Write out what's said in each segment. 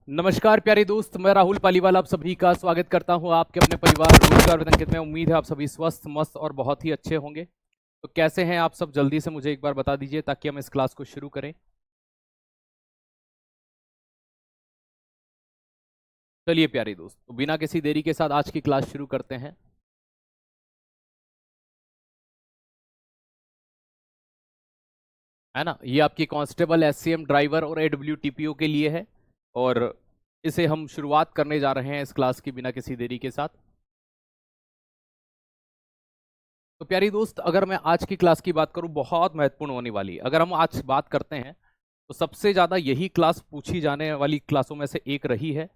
नमस्कार प्यारे दोस्त, मैं राहुल पालीवाल आप सभी का स्वागत करता हूं आपके अपने परिवार रोजगार वेतन में। उम्मीद है आप सभी स्वस्थ मस्त और बहुत ही अच्छे होंगे। तो कैसे हैं आप सब, जल्दी से मुझे एक बार बता दीजिए ताकि हम इस क्लास को शुरू करें। चलिए प्यारे दोस्त, तो बिना किसी देरी के साथ आज की क्लास शुरू करते हैं। है ना, ये आपकी कांस्टेबल, एससीएम ड्राइवर और एडब्ल्यूटीपीओ के लिए है और इसे हम शुरुआत करने जा रहे हैं इस क्लास की बिना किसी देरी के साथ। तो प्यारी दोस्त, अगर मैं आज की क्लास की बात करूं, बहुत महत्वपूर्ण होने वाली है। अगर हम आज बात करते हैं तो सबसे ज्यादा यही क्लास पूछी जाने वाली क्लासों में से एक रही है।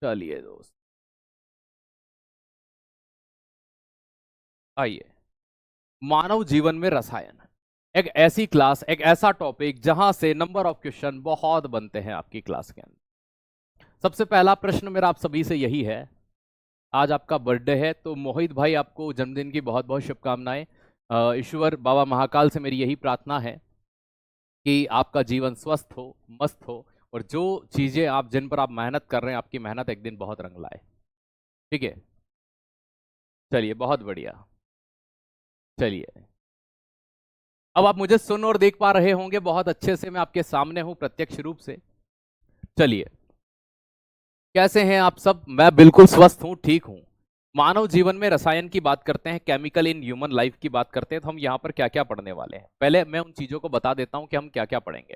चलिए दोस्त, आइए। मानव जीवन में रसायन, एक ऐसी क्लास, एक ऐसा टॉपिक जहां से नंबर ऑफ क्वेश्चन बहुत बनते हैं आपकी क्लास के अंदर। सबसे पहला प्रश्न मेरा आप सभी से यही है, आज आपका बर्थडे है तो मोहित भाई आपको जन्मदिन की बहुत बहुत शुभकामनाएं। ईश्वर बाबा महाकाल से मेरी यही प्रार्थना है कि आपका जीवन स्वस्थ हो, मस्त हो और जो चीजें आप जिन पर आप मेहनत कर रहे हैं, आपकी मेहनत एक दिन बहुत रंग लाए। ठीक है, चलिए बहुत बढ़िया। चलिए, अब आप मुझे सुन और देख पा रहे होंगे बहुत अच्छे से, मैं आपके सामने हूं प्रत्यक्ष रूप से। चलिए, कैसे हैं आप सब? मैं बिल्कुल स्वस्थ हूं, ठीक हूं। मानव जीवन में रसायन की बात करते हैं, केमिकल इन ह्यूमन लाइफ की बात करते हैं, तो हम यहां पर क्या क्या पढ़ने वाले हैं। पहले मैं उन चीजों को बता देता हूं कि हम क्या क्या पढ़ेंगे।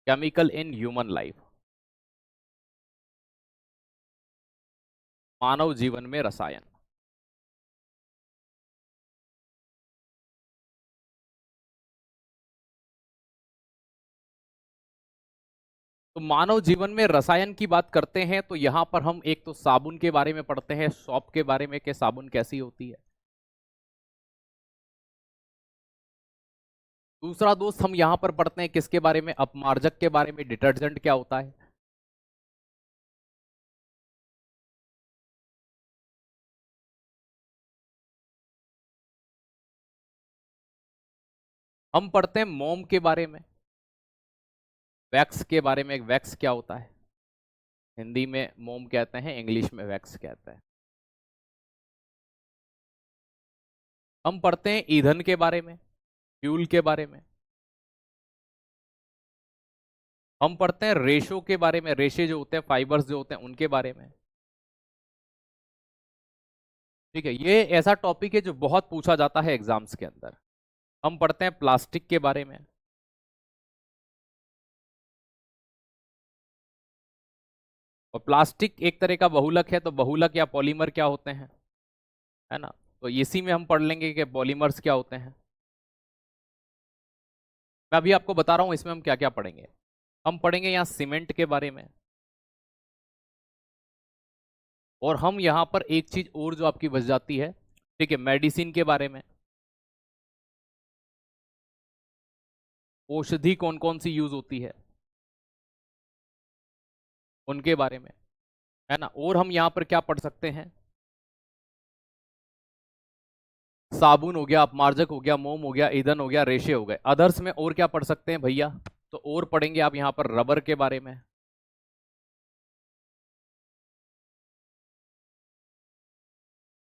केमिकल इन ह्यूमन लाइफ, मानव जीवन में रसायन। तो मानव जीवन में रसायन की बात करते हैं तो यहां पर हम एक तो साबुन के बारे में पढ़ते हैं, सॉप के बारे में कि साबुन कैसी होती है। दूसरा दोस्त, हम यहां पर पढ़ते हैं किसके बारे में? अपमार्जक के बारे में, डिटर्जेंट क्या होता है। हम पढ़ते हैं मोम के बारे में, वैक्स के बारे में। वैक्स क्या होता है? हिंदी में मोम कहते हैं, इंग्लिश में वैक्स कहते हैं। हम पढ़ते हैं ईंधन के बारे में, फ्यूल के बारे में। हम पढ़ते हैं रेशो के बारे में, रेशे जो होते हैं, फाइबर्स जो होते हैं, उनके बारे में। ठीक है, ये ऐसा टॉपिक है जो बहुत पूछा जाता है एग्जाम्स के अंदर। हम पढ़ते हैं प्लास्टिक के बारे में। और प्लास्टिक एक तरह का बहुलक है, तो बहुलक या पॉलीमर क्या होते हैं, है ना। तो इसी में हम पढ़ लेंगे कि पॉलीमर्स क्या होते हैं। मैं अभी आपको बता रहा हूं इसमें हम क्या क्या पढ़ेंगे। हम पढ़ेंगे यहाँ सीमेंट के बारे में, और हम यहाँ पर एक चीज और जो आपकी बच जाती है, ठीक है, मेडिसिन के बारे में। औषधि कौन कौन सी यूज होती है, उनके बारे में, है ना। और हम यहाँ पर क्या पढ़ सकते हैं? साबुन हो गया, अपमार्जक हो गया, मोम हो गया, ईंधन हो गया, रेशे हो गए। अदर्स में और क्या पढ़ सकते हैं भैया? तो और पढ़ेंगे आप यहाँ पर रबर के बारे में।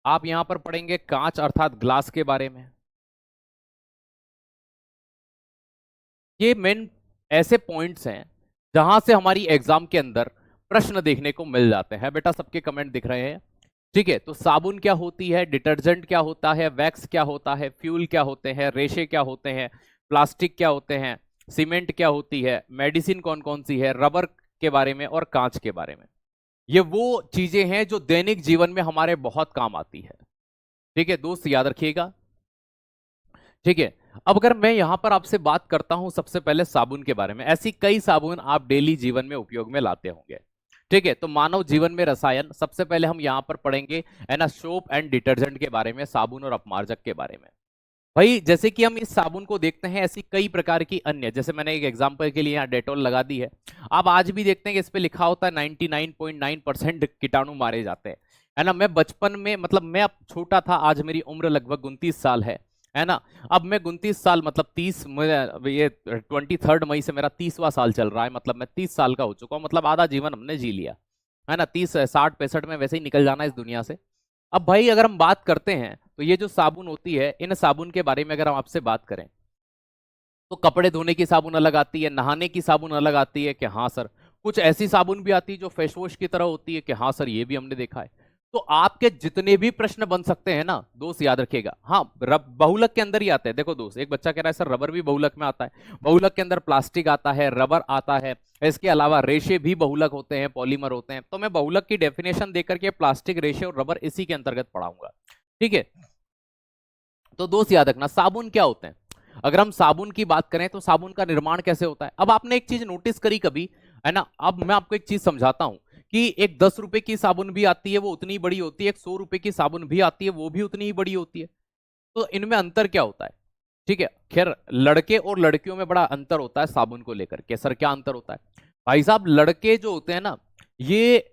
आप यहाँ पर पढ़ेंगे कांच अर्थात ग्लास के बारे में। ये मेन ऐसे पॉइंट्स हैं जहां से हमारी एग्जाम के अंदर प्रश्न देखने को मिल जाते हैं। बेटा सबके कमेंट दिख रहे हैं, ठीक है। तो साबुन क्या होती है, डिटर्जेंट क्या होता है, वैक्स क्या होता है, फ्यूल क्या होते हैं, रेशे क्या होते हैं, प्लास्टिक क्या होते हैं, सीमेंट क्या होती है, मेडिसिन कौन कौन सी है, रबर के बारे में और कांच के बारे में। ये वो चीजें हैं जो दैनिक जीवन में हमारे बहुत काम आती है। ठीक है दोस्त, याद रखिएगा। ठीक है, अब अगर मैं यहां पर आपसे बात करता हूं सबसे पहले साबुन के बारे में, ऐसी कई साबुन आप डेली जीवन में उपयोग में लाते होंगे। ठीक है, तो मानव जीवन में रसायन सबसे पहले हम यहां पर पढ़ेंगे, है ना, सोप एंड डिटर्जेंट के बारे में, साबुन और अपमार्जक के बारे में। भाई जैसे कि हम इस साबुन को देखते हैं, ऐसी कई प्रकार की अन्य, जैसे मैंने एक एग्जांपल के लिए यहाँ डेटॉल लगा दी है। आप आज भी देखते हैं कि इस पे लिखा होता है 99.9% कीटाणु मारे जाते हैं, है ना। मैं बचपन में मतलब मैं अब छोटा था, आज मेरी उम्र लगभग 29 साल है ना। अब मैं 29 साल मतलब 30, ये 23 मई से मेरा 30वां साल चल रहा है, मतलब मैं 30 साल का हो चुका हूँ, मतलब आधा जीवन हमने जी लिया है ना। 30 60 65 में वैसे ही निकल जाना इस दुनिया से। अब भाई अगर हम बात करते हैं तो ये जो साबुन होती है, इन साबुन के बारे में अगर हम आपसे बात करें तो कपड़े धोने की साबुन अलग आती है, नहाने की साबुन अलग आती है कि हाँ सर। कुछ ऐसी साबुन भी आती है जो फेस वॉश की तरह होती है कि हाँ सर, ये भी हमने देखा है। तो आपके जितने भी प्रश्न बन सकते हैं ना दोस्त, याद रखिएगा, हाँ बहुलक के अंदर ही आते हैं। देखो दोस्त, एक बच्चा कह रहा है सर रबर भी बहुलक में आता है। बहुलक के अंदर प्लास्टिक आता है, रबर आता है, इसके अलावा रेशे भी बहुलक होते हैं, पॉलीमर होते हैं। तो मैं बहुलक की डेफिनेशन देकर के प्लास्टिक, रेशे और रबर इसी के अंतर्गत पढ़ाऊंगा, ठीक है। तो दोस्त याद रखना, साबुन क्या होते हैं। अगर हम साबुन की बात करें तो साबुन का निर्माण कैसे होता है। अब आपने एक चीज नोटिस करी कभी, है ना। अब मैं आपको एक चीज समझाता हूं कि एक 10 रुपए की साबुन भी आती है, वो उतनी बड़ी होती है, एक 100 रुपए की साबुन भी आती है, वो भी उतनी ही बड़ी होती है। तो इनमें अंतर क्या होता है, ठीक है। खैर लड़के और लड़कियों में बड़ा अंतर होता है साबुन को लेकर के। सर क्या अंतर होता है भाई साहब। लड़के जो होते हैं ना, ये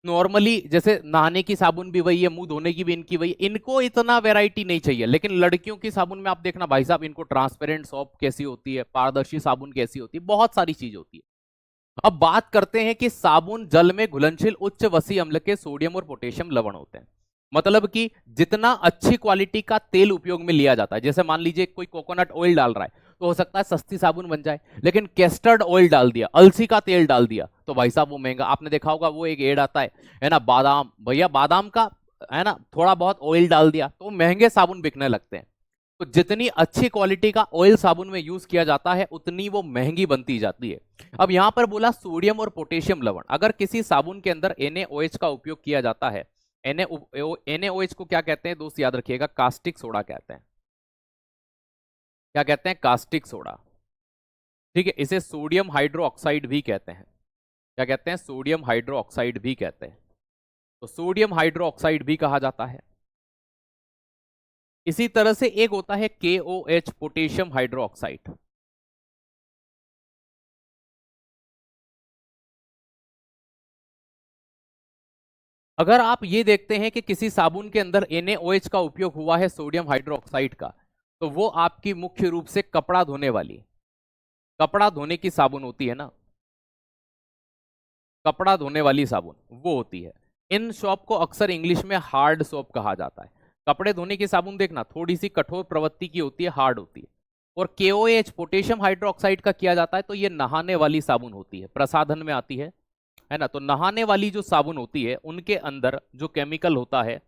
नॉर्मली जैसे नहाने की साबुन भी वही है, मुंह धोने की भी इनकी वही, इनको इतना वैरायटी नहीं चाहिए। लेकिन लड़कियों की साबुन में आप देखना भाई साहब, इनको ट्रांसपेरेंट सोप कैसी होती है, पारदर्शी साबुन कैसी होती है, बहुत सारी चीज होती है। अब बात करते हैं कि साबुन जल में घुलनशील उच्च वसी अम्ल के सोडियम और पोटेशियम लवण होते हैं। मतलब कि जितना अच्छी क्वालिटी का तेल उपयोग में लिया जाता है, जैसे मान लीजिए कोई कोकोनट ऑयल डाल रहा है तो हो सकता है सस्ती साबुन बन जाए, लेकिन कैस्टर्ड ऑयल डाल दिया, अलसी का तेल डाल दिया, तो भाई साहब वो महंगा। आपने देखा होगा वो एक एड आता है ना, बादाम, भैया बादाम का, है ना, थोड़ा बहुत ऑयल डाल दिया तो महंगे साबुन बिकने लगते हैं। तो जितनी अच्छी क्वालिटी का ऑयल साबुन में यूज किया जाता है उतनी वो महंगी बनती जाती है। अब यहां पर बोला सोडियम और पोटेशियम लवण, अगर किसी साबुन के अंदर NaOH का उपयोग किया जाता है, NaOH को क्या कहते हैं दोस्त, याद रखिएगा, कास्टिक सोडा कहते हैं। क्या कहते हैं, कास्टिक सोडा, ठीक है। इसे सोडियम हाइड्रो ऑक्साइड भी कहते हैं। क्या कहते हैं, सोडियम हाइड्रो ऑक्साइड भी कहते हैं। तो सोडियम हाइड्रो ऑक्साइड भी कहा जाता है। इसी तरह से एक होता है KOH, पोटेशियम हाइड्रो ऑक्साइड। अगर आप ये देखते हैं कि किसी साबुन के अंदर NaOH का उपयोग हुआ है, सोडियम हाइड्रो ऑक्साइड का, तो वो आपकी मुख्य रूप से कपड़ा धोने वाली, कपड़ा धोने की साबुन होती है ना, कपड़ा धोने वाली साबुन वो होती है। इन सोप को अक्सर इंग्लिश में हार्ड सोप कहा जाता है। कपड़े धोने की साबुन देखना थोड़ी सी कठोर प्रवृत्ति की होती है, हार्ड होती है। और KOH, पोटेशियम हाइड्रोक्साइड का किया जाता है तो ये नहाने वाली साबुन होती है, प्रसाधन में आती है ना। तो नहाने वाली जो साबुन होती है उनके अंदर जो केमिकल होता है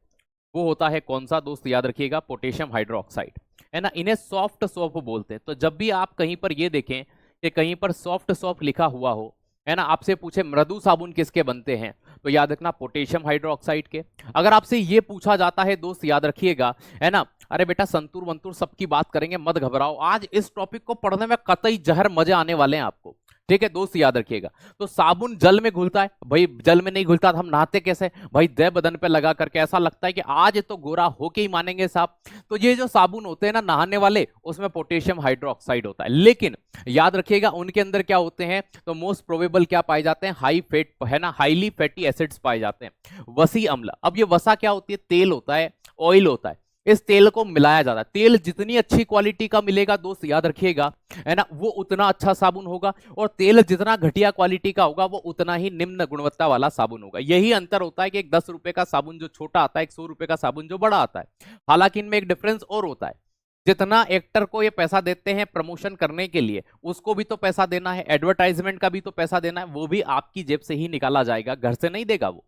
वो होता है कौन सा दोस्त, याद रखिएगा, पोटेशियम हाइड्रोक्साइड, है ना। इन्हें सॉफ्ट सोप बोलते हैं। तो जब भी आप कहीं पर ये देखें कि कहीं पर सॉफ्ट सोप लिखा हुआ हो, है ना, आपसे पूछे मृदु साबुन किसके बनते हैं, तो याद रखना पोटेशियम हाइड्रोक्साइड के। अगर आपसे ये पूछा जाता है दोस्त, याद रखिएगा, है ना, अरे बेटा संतूर वंतूर सबकी बात करेंगे, मत घबराओ, आज इस टॉपिक को पढ़ने में कतई जहर मजे आने वाले हैं आपको, ठीक है दोस्त, याद रखिएगा। तो साबुन जल में घुलता है भाई, जल में नहीं घुलता तो हम नहाते कैसे भाई, दे बदन पे लगा करके ऐसा लगता है कि आज तो गोरा होके ही मानेंगे साहब। तो ये जो साबुन होते हैं ना नहाने वाले, उसमें पोटेशियम हाइड्रोक्साइड होता है। लेकिन याद रखिएगा उनके अंदर क्या होते हैं, तो मोस्ट प्रोबेबल क्या पाए जाते हैं, हाई फैट, है ना, हाईली फैटी एसिड्स पाए जाते हैं, वसी अम्ल। अब ये वसा क्या होती है, तेल होता है, ऑयल होता है। इस तेल को मिलाया जाता है। तेल जितनी अच्छी क्वालिटी का मिलेगा दोस्त, याद रखिएगा, है ना, वो उतना अच्छा साबुन होगा। और तेल जितना घटिया क्वालिटी का होगा वो उतना ही निम्न गुणवत्ता वाला साबुन होगा। यही अंतर होता है कि एक 10 रुपए का साबुन जो छोटा आता है, एक 100 रुपए का साबुन जो बड़ा आता है। हालांकि इनमें एक डिफरेंस और होता है, जितना एक्टर को ये पैसा देते हैं प्रमोशन करने के लिए, उसको भी तो पैसा देना है, एडवर्टाइजमेंट का भी तो पैसा देना है, वो भी आपकी जेब से ही निकाला जाएगा, घर से नहीं देगा वो,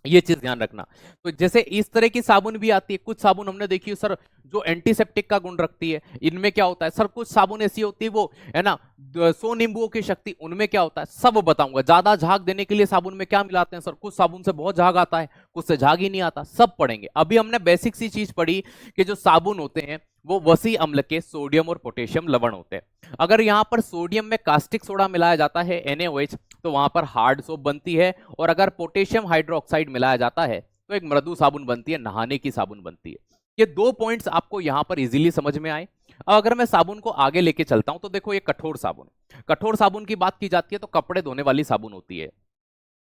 ये चीज ध्यान रखना। तो जैसे इस तरह की साबुन भी आती है। कुछ साबुन हमने देखी है सर जो एंटीसेप्टिक का गुण रखती है, इनमें क्या होता है सर, कुछ साबुन ऐसी होती है वो, है ना, 100 नींबुओं की शक्ति, उनमें क्या होता है सब बताऊंगा। ज्यादा झाग देने के लिए साबुन में क्या मिलाते हैं सर, कुछ साबुन से बहुत झाग आता है, कुछ से झाग ही नहीं आता, सब पढ़ेंगे। अभी हमने बेसिक सी चीज पढ़ी कि जो साबुन होते हैं वो वसी अम्ल के सोडियम और पोटेशियम लवण होते हैं। अगर यहां पर सोडियम में कास्टिक सोडा मिलाया जाता है NaOH, तो वहां पर हार्ड सोप बनती है। और अगर पोटेशियम हाइड्रोक्साइड मिलाया जाता है तो एक मृदु साबुन बनती है, नहाने की साबुन बनती है। ये दो पॉइंट्स आपको यहां पर इजीली समझ में आए। अब अगर मैं साबुन को आगे लेके चलता हूं तो देखो ये कठोर साबुन, कठोर साबुन की बात की जाती है तो कपड़े धोने वाली साबुन होती है।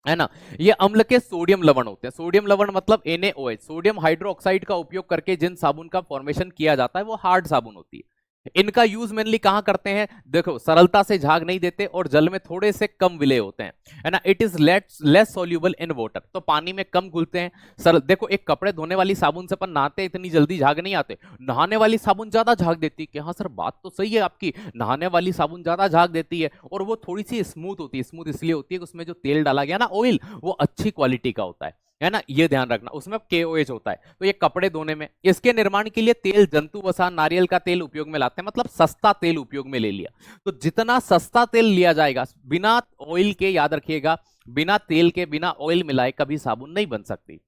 है ना। ये अम्ल के सोडियम लवण होते हैं। सोडियम लवण मतलब NaOH, सोडियम हाइड्रोक्साइड का उपयोग करके जिन साबुन का फॉर्मेशन किया जाता है वो हार्ड साबुन होती है। इनका यूज मेनली कहां करते हैं, देखो सरलता से झाग नहीं देते और जल में थोड़े से कम विलेय होते हैं, है ना। It is less soluble in water, तो पानी में कम घुलते हैं। सरल, देखो एक कपड़े धोने वाली साबुन से अपन नहाते इतनी जल्दी झाग नहीं आते, नहाने वाली साबुन ज्यादा झाग देती है। कि हाँ सर बात तो सही है आपकी, नहाने वाली साबुन ज्यादा झाग देती है और वो थोड़ी सी स्मूथ होती है। स्मूथ इसलिए होती है कि उसमें जो तेल डाला गया ना, ऑयल, वो अच्छी क्वालिटी का होता है ना। ये ध्यान रखना, उसमें KOH होता है। तो ये कपड़े धोने में, इसके निर्माण के लिए तेल जंतु वसा नारियल का तेल उपयोग में लाते हैं, मतलब सस्ता तेल उपयोग में ले लिया। तो जितना सस्ता तेल लिया जाएगा, बिना ऑयल के, याद रखिएगा, बिना तेल के, बिना ऑयल मिलाए कभी साबुन नहीं बन सकती।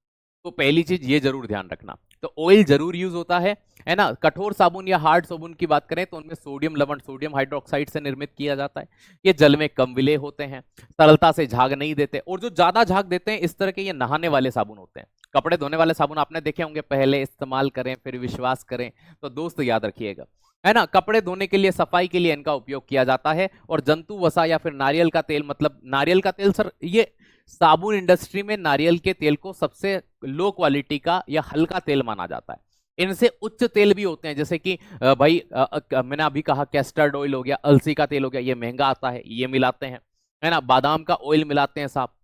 तो पहली चीज ये जरूर ध्यान रखना। तो ऑयल जरूर यूज होता है ना। कठोर साबुन या हार्ड साबुन की बात करें तो उनमें सोडियम लवण, सोडियम हाइड्रोक्साइड से निर्मित किया जाता है। ये जल में कम विलेय होते हैं, सरलता से झाग नहीं देते, और जो ज्यादा झाग देते हैं इस तरह के ये नहाने वाले साबुन होते हैं। कपड़े धोने वाले साबुन आपने देखे होंगे, पहले इस्तेमाल करें फिर विश्वास करें। तो दोस्त याद रखिएगा, है ना। कपड़े धोने के लिए, सफाई के लिए इनका उपयोग किया जाता है। और जंतु वसा या फिर नारियल का तेल, मतलब नारियल का तेल, सर ये साबुन इंडस्ट्री में नारियल के तेल को सबसे लो क्वालिटी का या हल्का तेल माना जाता है। इनसे उच्च तेल भी होते हैं, जैसे कि भाई मैंने अभी कहा कैस्टर्ड ऑयल हो गया, अलसी का तेल हो गया, ये महंगा आता है, ये मिलाते हैं, है ना। बादाम का ऑयल मिलाते हैं साहब।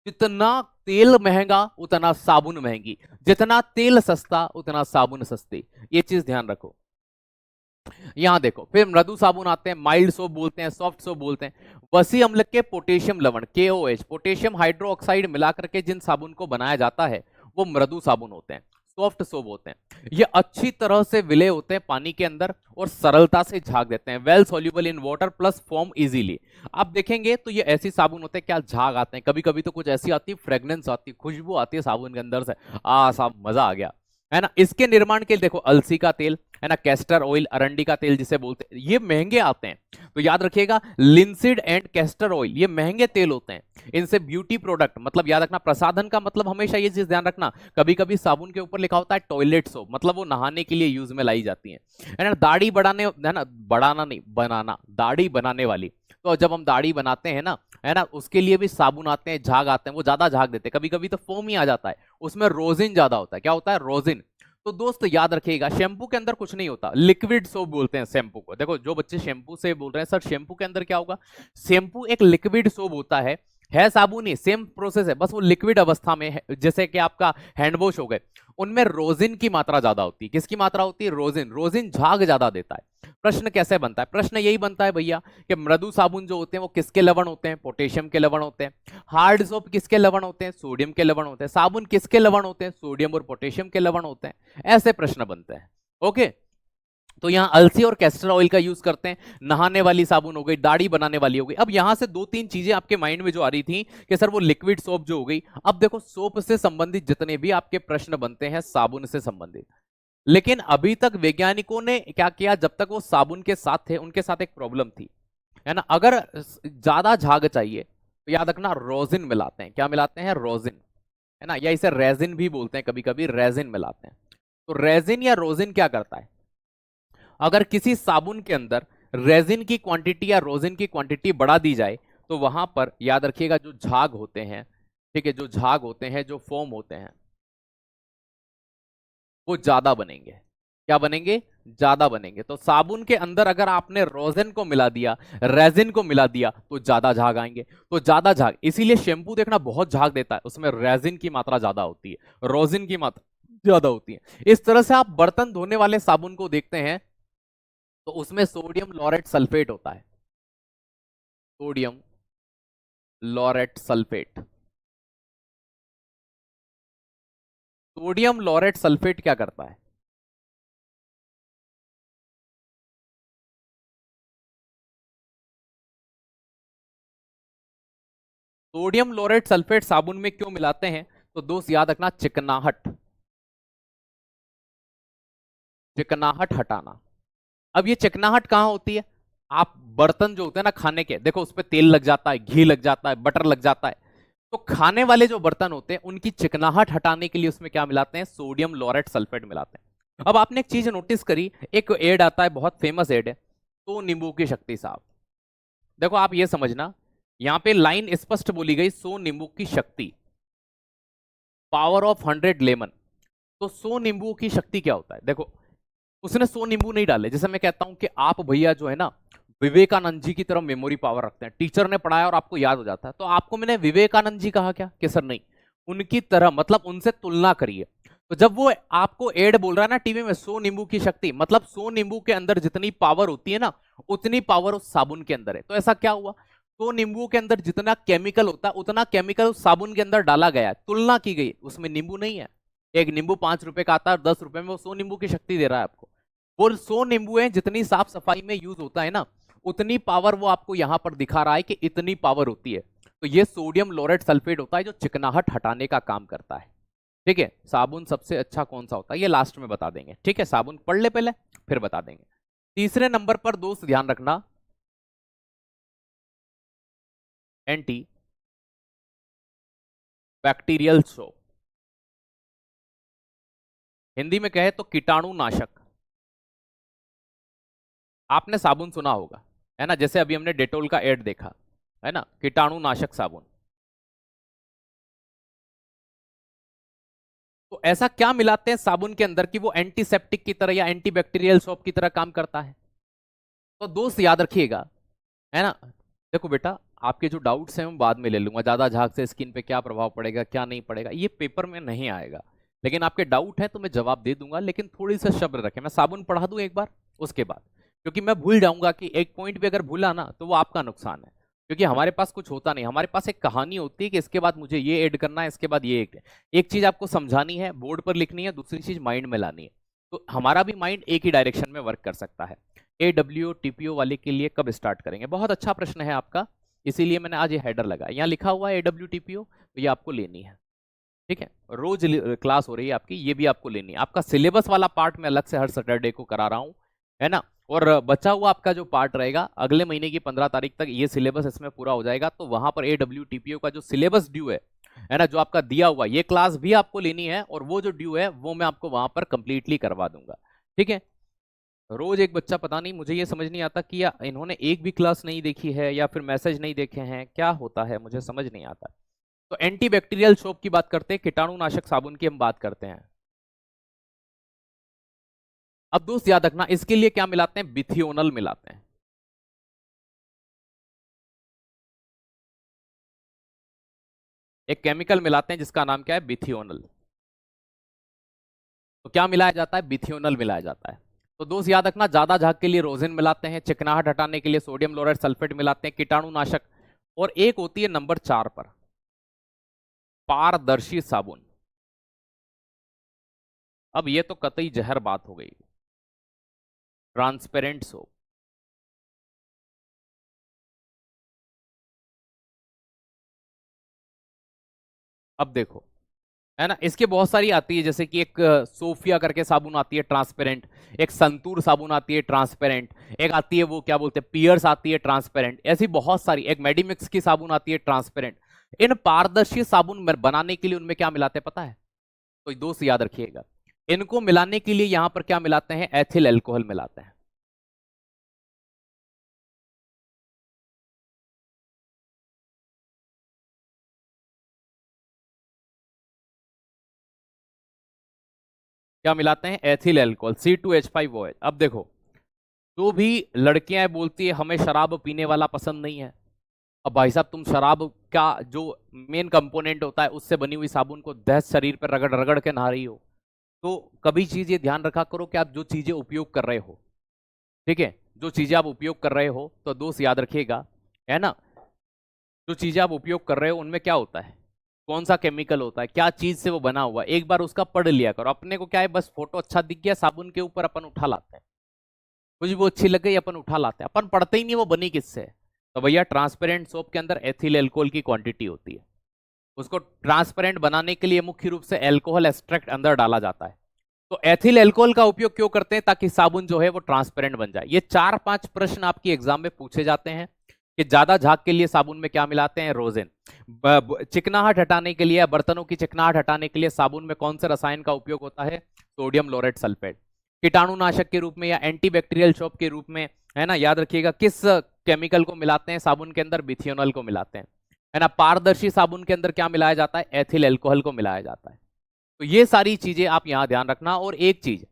जितना तेल महंगा उतना साबुन महंगी, जितना तेल सस्ता उतना साबुन सस्ती, ये चीज ध्यान रखो। यहां देखो, फिर मृदु साबुन आते हैं, माइल्ड सोप बोलते हैं, सॉफ्ट सोप बोलते हैं। वसी अम्ल के पोटेशियम लवण, KOH, पोटेशियम हाइड्रोक्साइड मिलाकर के जिन साबुन को बनाया जाता है वो मृदु साबुन होते हैं, सॉफ्ट सोप होते हैं। ये अच्छी तरह से विलय होते हैं पानी के अंदर और सरलता से झाग देते हैं। Well soluble in water plus form easily. आप देखेंगे तो ये ऐसी साबुन होते हैं, क्या झाग आते हैं, कभी कभी तो कुछ ऐसी आती है, फ्रेग्रेंस आती है, खुशबू आती है साबुन के अंदर से, साहब मजा आ गया, है ना। इसके निर्माण के लिए देखो, अलसी का तेल, है ना, कैस्टर ऑयल, अरंडी का तेल जिसे बोलते हैं, ये महंगे आते हैं। तो याद रखिएगा, लिंसिड एंड कैस्टर ऑयल ये महंगे तेल होते हैं। इनसे ब्यूटी प्रोडक्ट, मतलब याद रखना, प्रसाधन का मतलब हमेशा ये चीज ध्यान रखना, कभी कभी साबुन के ऊपर लिखा होता है टॉयलेट सोप, मतलब वो नहाने के लिए यूज में लाई जाती है ना। दाढ़ी बढ़ाने, है ना, बढ़ाना नहीं, बनाना, दाढ़ी बनाने वाली। तो जब हम दाढ़ी बनाते हैं ना, है ना, उसके लिए भी साबुन आते हैं, झाग आते हैं, वो ज्यादा झाग देते हैं, कभी कभी तो फोम ही आ जाता है, उसमें रोजिन ज्यादा होता है। क्या होता है? रोजिन। तो दोस्त याद रखिएगा, शैम्पू के अंदर कुछ नहीं होता, लिक्विड सोप बोलते हैं शैम्पू को। देखो जो बच्चे शैम्पू से बोल रहे हैं सर शैम्पू के अंदर क्या होगा, शैम्पू एक लिक्विड सोप होता है साबुन ही, सेम प्रोसेस है, बस वो लिक्विड अवस्था में है। जैसे कि आपका हैंड वॉश हो गए, उनमें रोजिन की मात्रा ज्यादा होती है। किसकी मात्रा होती है? रोजिन। रोजिन झाग ज्यादा देता है। प्रश्न कैसे बनता है? प्रश्न यही बनता है भैया कि मृदु साबुन जो होते हैं वो किसके लवण होते हैं? पोटेशियम के लवण होते हैं। हार्ड सोप किसके लवण होते हैं? सोडियम के लवण होते हैं। साबुन किसके लवण होते हैं? सोडियम और पोटेशियम के लवण होते हैं। ऐसे प्रश्न बनते हैं। ओके, तो यहां अलसी और कैस्टर ऑयल का यूज करते हैं। नहाने वाली साबुन हो गई, दाढ़ी बनाने वाली हो गई। अब यहां से दो तीन चीजें आपके माइंड में जो आ रही थी कि सर वो लिक्विड सोप जो हो गई। अब देखो, सोप से संबंधित जितने भी आपके प्रश्न बनते हैं साबुन से संबंधित, लेकिन अभी तक वैज्ञानिकों ने क्या किया, जब तक वो साबुन के साथ थे उनके साथ एक प्रॉब्लम थी, है ना। अगर ज्यादा झाग चाहिए तो याद रखना रोजिन मिलाते हैं। क्या मिलाते हैं? रोजिन, है ना, या इसे रेजिन भी बोलते हैं, कभी कभी रेजिन मिलाते हैं। तो रेजिन या रोजिन क्या करता है, अगर किसी साबुन के अंदर रेजिन की क्वांटिटी या रोजिन की क्वांटिटी बढ़ा दी जाए तो वहां पर याद रखिएगा जो झाग होते हैं, ठीक है, जो झाग होते हैं, जो फोम होते हैं, वो ज्यादा बनेंगे। क्या बनेंगे? ज्यादा बनेंगे। तो साबुन के अंदर अगर आपने रोजिन को मिला दिया, रेजिन को मिला दिया, तो ज्यादा झाग आएंगे। तो ज्यादा झाग, इसीलिए शैम्पू देखना बहुत झाग देता है, उसमें रेजिन की मात्रा ज्यादा होती है, रोजिन की मात्रा ज्यादा होती है। इस तरह से आप बर्तन धोने वाले साबुन को देखते हैं तो उसमें सोडियम लॉरेट सल्फेट होता है। Sodium laureate sulphate. Sodium laureate sulphate क्या करता है? सोडियम लॉरेट सल्फेट साबुन में क्यों मिलाते हैं? तो दोस्त याद रखना, चिकनाहट, चिकनाहट हटाना। अब ये चिकनाहट कहां होती है? आप बर्तन जो होते हैं ना खाने के, देखो उस पर तेल लग जाता है, घी लग जाता है, बटर लग जाता है। तो खाने वाले जो बर्तन होते हैं उनकी चिकनाहट हटाने के लिए उसमें क्या मिलाते हैं? सोडियम लॉरेट सल्फेट मिलाते हैं। अब आपने एक चीज नोटिस करी, एक एड आता है, बहुत फेमस एड है, तो नींबू की शक्ति साहब। देखो आप ये समझना, यहां पे लाइन स्पष्ट बोली गई, 100 नींबू की शक्ति, पावर ऑफ 100 लेमन। तो 100 नींबुओं की शक्ति क्या होता है? देखो, उसने 100 नींबू नहीं डाले। जैसे मैं कहता हूं कि आप भैया जो है ना विवेकानंद जी की तरह मेमोरी पावर रखते हैं, टीचर ने पढ़ाया और आपको याद हो जाता है, तो आपको मैंने विवेकानंद जी कहा क्या कि सर नहीं, उनकी तरह, मतलब उनसे तुलना करिए। तो जब वो आपको एड बोल रहा है ना टीवी में 100 नींबू की शक्ति, मतलब 100 नींबू के अंदर जितनी पावर होती है ना, उतनी पावर उस साबुन के अंदर है। तो ऐसा क्या हुआ, 100 नींबू के अंदर जितना केमिकल होता है उतना केमिकल उस साबुन के अंदर डाला गया है, तुलना की गई, उसमें नींबू नहीं है। एक नींबू 5 रुपए का आता है, 10 रुपए में वो 100 नींबू की शक्ति दे रहा है आपको। वो 100 नींबू है, जितनी साफ सफाई में यूज होता है ना, उतनी पावर वो आपको यहां पर दिखा रहा है कि इतनी पावर होती है। तो ये सोडियम लोरेट सल्फेट होता है जो चिकनाहट हटाने का काम करता है। ठीक है, साबुन सबसे अच्छा कौन सा होता है ये लास्ट में बता देंगे। ठीक है, साबुन पढ़ ले पहले, फिर बता देंगे। तीसरे नंबर पर दोस्त ध्यान रखना, एंटी बैक्टीरियल सोप, हिंदी में कहे तो कीटाणुनाशक। आपने साबुन सुना होगा, है ना, जैसे अभी हमने डेटोल का एड देखा, है ना, कीटाणुनाशक साबुन। तो ऐसा क्या मिलाते हैं साबुन के अंदर कि वो एंटीसेप्टिक की तरह या एंटीबैक्टीरियल सोप की तरह काम करता है? तो दोस्त याद रखिएगा, है ना। देखो बेटा, आपके जो डाउट्स हैं मैं बाद में ले लूंगा, ज्यादा झाग से स्किन पे क्या प्रभाव पड़ेगा क्या नहीं पड़ेगा ये पेपर में नहीं आएगा, लेकिन आपके डाउट है तो मैं जवाब दे दूंगा। लेकिन थोड़ी सा शब्द रखें, मैं साबुन पढ़ा दूं एक बार उसके बाद, क्योंकि मैं भूल जाऊंगा कि एक पॉइंट भी अगर भूला ना तो वो आपका नुकसान है, क्योंकि हमारे पास कुछ होता नहीं, हमारे पास एक कहानी होती है कि इसके बाद मुझे ये ऐड करना है, इसके बाद ये एक चीज आपको समझानी है, बोर्ड पर लिखनी है, दूसरी चीज माइंड में लानी है। तो हमारा भी माइंड एक ही डायरेक्शन में वर्क कर सकता है। AWO TPO वाले के लिए कब स्टार्ट करेंगे? बहुत अच्छा प्रश्न है आपका, इसीलिए मैंने आज ये हेडर लगाया। यहाँ लिखा हुआ है AWO TPO, तो ये आपको लेनी है। ठीक है, रोज क्लास हो रही है आपकी, ये भी आपको लेनी है। आपका सिलेबस वाला पार्ट मैं अलग से हर सैटरडे को करा रहा हूँ, है ना। और बचा हुआ आपका जो पार्ट रहेगा अगले महीने की 15 तारीख तक ये सिलेबस इसमें पूरा हो जाएगा। तो वहां पर AWO TPO का जो सिलेबस ड्यू है ना, जो आपका दिया हुआ, ये क्लास भी आपको लेनी है, और वो जो ड्यू है वो मैं आपको वहां पर कंप्लीटली करवा दूंगा। ठीक है, रोज एक बच्चा, पता नहीं, मुझे ये समझ नहीं आता कि या इन्होंने एक भी क्लास नहीं देखी है या फिर मैसेज नहीं देखे हैं, क्या होता है मुझे समझ नहीं आता। तो एंटीबैक्टीरियल सोप की बात करते हैं, कीटाणुनाशक साबुन की हम बात करते हैं। अब दोस्त याद रखना, इसके लिए क्या मिलाते हैं? बिथियोनल मिलाते हैं। एक केमिकल मिलाते हैं जिसका नाम क्या है? बिथियोनल। तो क्या मिलाया जाता है? बिथियोनल मिलाया जाता है। तो दोस्त याद रखना, ज्यादा झाग के लिए रोजिन मिलाते हैं, चिकनाहट हटाने के लिए सोडियम लोरेट सल्फेट मिलाते हैं, कीटाणुनाशक। और एक होती है नंबर 4 पर, पारदर्शी साबुन। अब ये तो कतई जहर बात हो गई, ट्रांसपेरेंट सोप। अब देखो, है ना, इसके बहुत सारी आती है, जैसे कि एक सोफिया करके साबुन आती है ट्रांसपेरेंट, एक संतूर साबुन आती है ट्रांसपेरेंट, एक आती है वो क्या बोलते हैं, पियर्स आती है ट्रांसपेरेंट, ऐसी बहुत सारी, एक मेडिमिक्स की साबुन आती है ट्रांसपेरेंट। इन पारदर्शी साबुन बनाने के लिए उनमें क्या मिलाते हैं पता है? तो दोस्त याद रखिएगा, इनको मिलाने के लिए यहां पर क्या मिलाते हैं? एथिल एल्कोहल मिलाते हैं। क्या मिलाते हैं? Ethyl alcohol, C2H5OH। अब देखो, जो भी लड़कियां बोलती है हमें शराब पीने वाला पसंद नहीं है, अब भाई साहब तुम शराब का जो मेन कंपोनेंट होता है उससे बनी हुई साबुन को दहस शरीर पर रगड़ रगड़ के नहा रही हो, तो कभी चीज ये ध्यान रखा करो कि आप जो चीजें उपयोग कर रहे हो, ठीक है, जो चीजें आप उपयोग कर रहे हो, तो दोस्त याद रखिएगा, है ना, जो चीजें आप उपयोग कर रहे हो उनमें क्या होता है, कौन सा केमिकल होता है, क्या चीज से वो बना हुआ है, एक बार उसका पढ़ लिया करो। अपने को क्या है, बस फोटो अच्छा दिख गया साबुन के ऊपर, अपन उठा लाते हैं, कुछ वो अच्छी लग गई अपन उठा लाते हैं, अपन पढ़ते ही नहीं वो बनी किससे। तो भैया ट्रांसपेरेंट सोप के अंदर एथिल एल्कोहल की क्वांटिटी होती है, उसको ट्रांसपेरेंट बनाने के लिए मुख्य रूप से एल्कोहल एक्सट्रैक्ट अंदर डाला जाता है। तो एथिल एल्कोहल का उपयोग क्यों करते हैं? ताकि साबुन जो है वो ट्रांसपेरेंट बन जाए। ये 4-5 प्रश्न आपकी एग्जाम में पूछे जाते हैं कि ज्यादा झाग के लिए साबुन में क्या मिलाते हैं? रोजेन। चिकनाहट हटाने के लिए, बर्तनों की चिकनाहट हटाने के लिए साबुन में कौन से रसायन का उपयोग होता है? Sodium laureth sulphate. कीटाणुनाशक के रूप में या एंटीबैक्टीरियल सोप के रूप में, है ना, याद रखिएगा, किस केमिकल को मिलाते हैं साबुन के अंदर? बिथियोनल को मिलाते हैं, है ना। पारदर्शी साबुन के अंदर क्या मिलाया जाता है? एथिल एल्कोहल को मिलाया जाता है। तो ये सारी चीजें आप यहां ध्यान रखना। और एक चीज,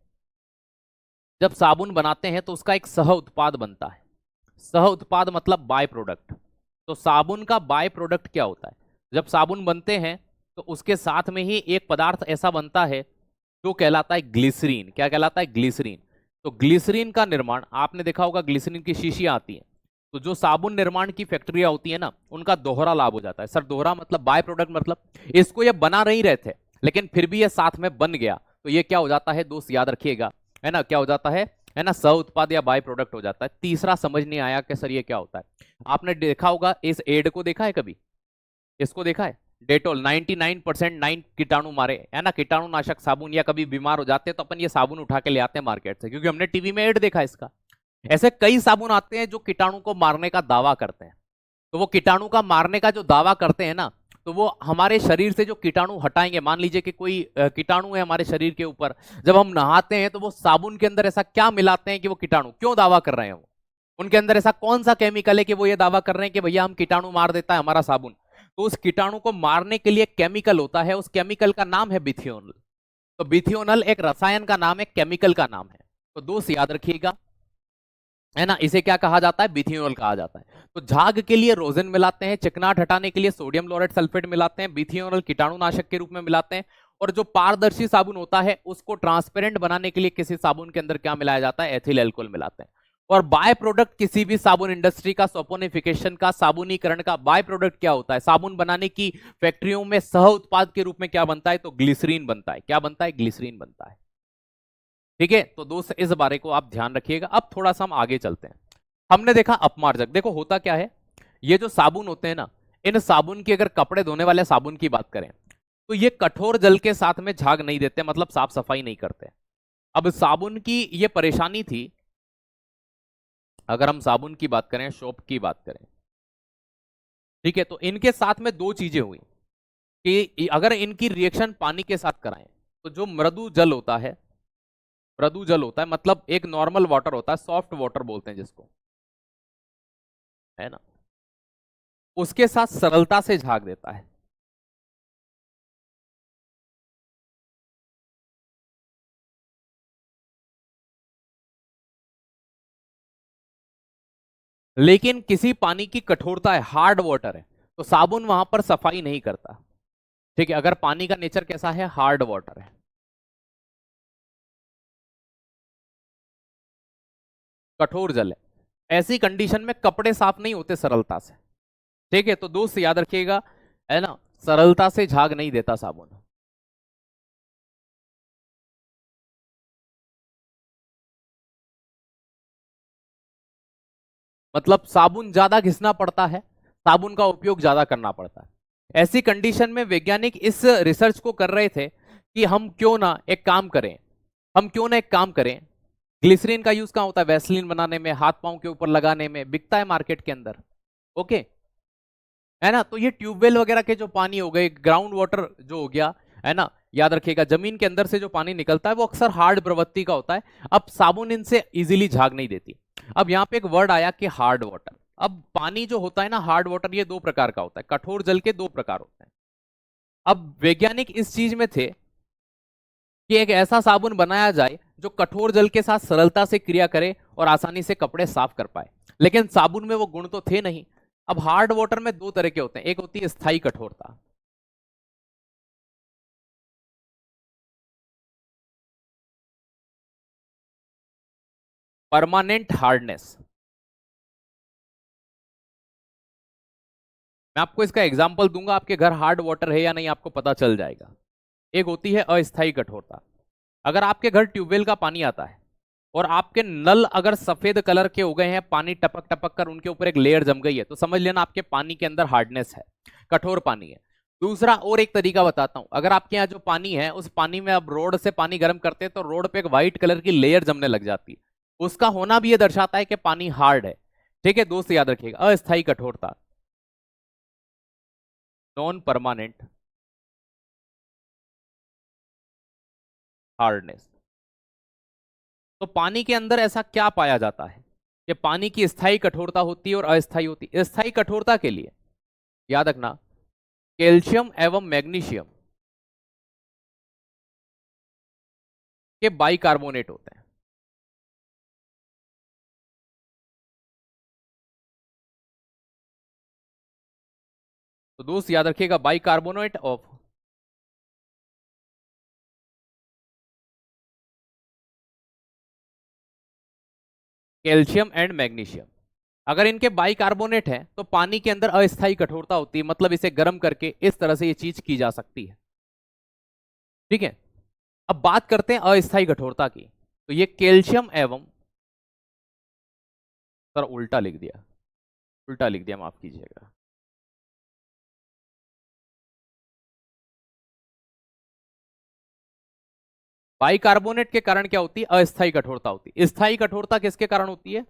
जब साबुन बनाते हैं तो उसका एक सह उत्पाद बनता है। सह उत्पाद मतलब बाय प्रोडक्ट। तो साबुन का बाय प्रोडक्ट क्या होता है? जब साबुन बनते हैं तो उसके साथ में ही एक पदार्थ ऐसा बनता है जो कहलाता है ग्लिसरीन। क्या कहलाता है? ग्लिसरीन। तो ग्लिसरीन का निर्माण, आपने देखा होगा ग्लिसरीन की शीशियां आती हैं, तो जो साबुन निर्माण की फैक्ट्रियां होती है ना, उनका दोहरा लाभ हो जाता है। सर दोहरा मतलब बाय प्रोडक्ट, मतलब इसको ये बना नहीं रहे थे लेकिन फिर भी ये साथ में बन गया, तो ये क्या हो जाता है दोस्त? याद रखिएगा, है ना, क्या हो जाता है ना, सह उत्पाद या बाय प्रोडक्ट हो जाता है। तीसरा समझ नहीं आया कि सर ये क्या होता है? आपने देखा होगा इस एड को, देखा है कभी? इसको देखा है? डेटोल 99% 9 कीटाणु मारे, है ना, कीटाणुनाशक साबुन। या कभी बीमार हो जाते हैं तो अपन ये साबुन उठा के ले आते हैं मार्केट से, क्योंकि हमने टीवी में एड देखा इसका। ऐसे कई साबुन आते हैं जो कीटाणु को मारने का दावा करते हैं। तो वो कीटाणु का मारने का जो दावा करते हैं ना, तो वो हमारे शरीर से जो कीटाणु हटाएंगे, मान लीजिए कि कोई कीटाणु है हमारे शरीर के ऊपर, जब हम नहाते हैं तो वो साबुन के अंदर ऐसा क्या मिलाते हैं कि वो कीटाणु क्यों दावा कर रहे हैं? वो उनके अंदर ऐसा कौन सा केमिकल है कि वो ये दावा कर रहे हैं कि भैया हम कीटाणु मार देता है हमारा साबुन? तो उस कीटाणु को मारने के लिए केमिकल होता है, उस केमिकल का नाम है बिथियोनल। तो बिथियोनल एक रसायन का नाम है, केमिकल का नाम है। तो दोस्त याद रखिएगा, है ना, इसे क्या कहा जाता है? बिथियोनल कहा जाता है। तो झाग के लिए रोजन मिलाते हैं, चिकनाट हटाने के लिए सोडियम लोरेट सल्फेट मिलाते हैं, बिथियोनल कीटाणुनाशक के रूप में मिलाते हैं। और जो पारदर्शी साबुन होता है उसको ट्रांसपेरेंट बनाने के लिए किसी साबुन के अंदर क्या मिलाया जाता है? एथिल एल्कोहल मिलाते हैं। और बाय प्रोडक्ट किसी भी साबुन इंडस्ट्री का, सपोनिफिकेशन का, साबुनीकरण का बाय प्रोडक्ट क्या होता है? साबुन बनाने की फैक्ट्रियों में सह उत्पाद के रूप में क्या बनता है? तो ग्लिसरीन बनता है। क्या बनता है? ग्लिसरीन बनता है। ठीक है, तो दोस्त इस बारे को आप ध्यान रखिएगा। अब थोड़ा सा हम आगे चलते हैं। हमने देखा अपमार्जक। देखो होता क्या है, ये जो साबुन होते हैं ना, इन साबुन की, अगर कपड़े धोने वाले साबुन की बात करें तो ये कठोर जल के साथ में झाग नहीं देते, मतलब साफ सफाई नहीं करते। अब साबुन की ये परेशानी थी, अगर हम साबुन की बात करें, सोप की बात करें, ठीक है, तो इनके साथ में दो चीजें हुई कि अगर इनकी रिएक्शन पानी के साथ कराएं तो जो मृदु जल होता है, मृदु जल होता है मतलब एक नॉर्मल वाटर होता है, सॉफ्ट वाटर बोलते हैं जिसको, है ना, उसके साथ सरलता से झाग देता है। लेकिन किसी पानी की कठोरता है, हार्ड वाटर है, तो साबुन वहां पर सफाई नहीं करता। ठीक है, अगर पानी का नेचर कैसा है? हार्ड वाटर है, कठोर जल है, ऐसी कंडीशन में कपड़े साफ नहीं होते सरलता से। ठीक है, तो दोस्त याद रखिएगा, है ना, सरलता से झाग नहीं देता साबुन। मतलब साबुन ज्यादा घिसना पड़ता है, साबुन का उपयोग ज्यादा करना पड़ता है। ऐसी कंडीशन में वैज्ञानिक इस रिसर्च को कर रहे थे कि हम क्यों ना एक काम करें, हम क्यों ना एक काम करें, ग्लिसरीन का यूज कहां होता है? वैसलीन बनाने में, हाथ पांव के ऊपर लगाने में, बिकता है मार्केट के अंदर। ओके, है ना। तो ये ट्यूबवेल वगैरह के जो पानी हो गए, ग्राउंड वाटर जो हो गया, है ना, याद रखिएगा, जमीन के अंदर से जो पानी निकलता है वो अक्सर हार्ड प्रवृत्ति का होता है। अब साबुन इनसे इजीली झाग नहीं देती। अब यहाँ पे एक वर्ड आया कि हार्ड वाटर। अब पानी जो होता है ना, हार्ड वाटर, ये दो प्रकार का होता है, कठोर जल के दो प्रकार होते हैं। अब वैज्ञानिक इस चीज में थे कि एक ऐसा साबुन बनाया जाए जो कठोर जल के साथ सरलता से क्रिया करे और आसानी से कपड़े साफ कर पाए। लेकिन साबुन में वो गुण तो थे नहीं। अब हार्ड वाटर में दो तरह के होते हैं, एक होती है स्थायी कठोरता, परमानेंट हार्डनेस। मैं आपको इसका एग्जांपल दूंगा, आपके घर हार्ड वाटर है या नहीं आपको पता चल जाएगा। एक होती है अस्थायी कठोरता। अगर आपके घर ट्यूबवेल का पानी आता है और आपके नल अगर सफेद कलर के हो गए हैं, पानी टपक टपक कर उनके ऊपर एक लेयर जम गई है, तो समझ लेना आपके पानी के अंदर हार्डनेस है, कठोर पानी है। दूसरा और एक तरीका बताता हूं, अगर आपके यहाँ जो पानी है उस पानी में अब रोड से पानी गर्म करते हैं तो रोड पे एक व्हाइट कलर की लेयर जमने लग जाती है, उसका होना भी ये दर्शाता है कि पानी हार्ड है। ठीक है दोस्त, याद रखिएगा, अस्थायी कठोरता, नॉन परमानेंट हार्डनेस। तो पानी के अंदर ऐसा क्या पाया जाता है? कि पानी की स्थायी कठोरता होती है और अस्थायी होती है। स्थायी कठोरता के लिए याद रखना कैल्शियम एवं मैग्नीशियम के बाइकार्बोनेट होते हैं। तो दोस्त याद रखिएगा bicarbonate of calcium and magnesium. अगर इनके बाइकार्बोनेट है तो पानी के अंदर अस्थायी कठोरता होती है, मतलब इसे गर्म करके इस तरह से ये चीज की जा सकती है। ठीक है, अब बात करते हैं अस्थायी कठोरता की। तो ये कैल्शियम एवं, सर उल्टा लिख दिया, उल्टा लिख दिया, माफ कीजिएगा। बाइकार्बोनेट के कारण क्या होती है? अस्थायी कठोरता होती है। स्थायी कठोरता किसके कारण होती है?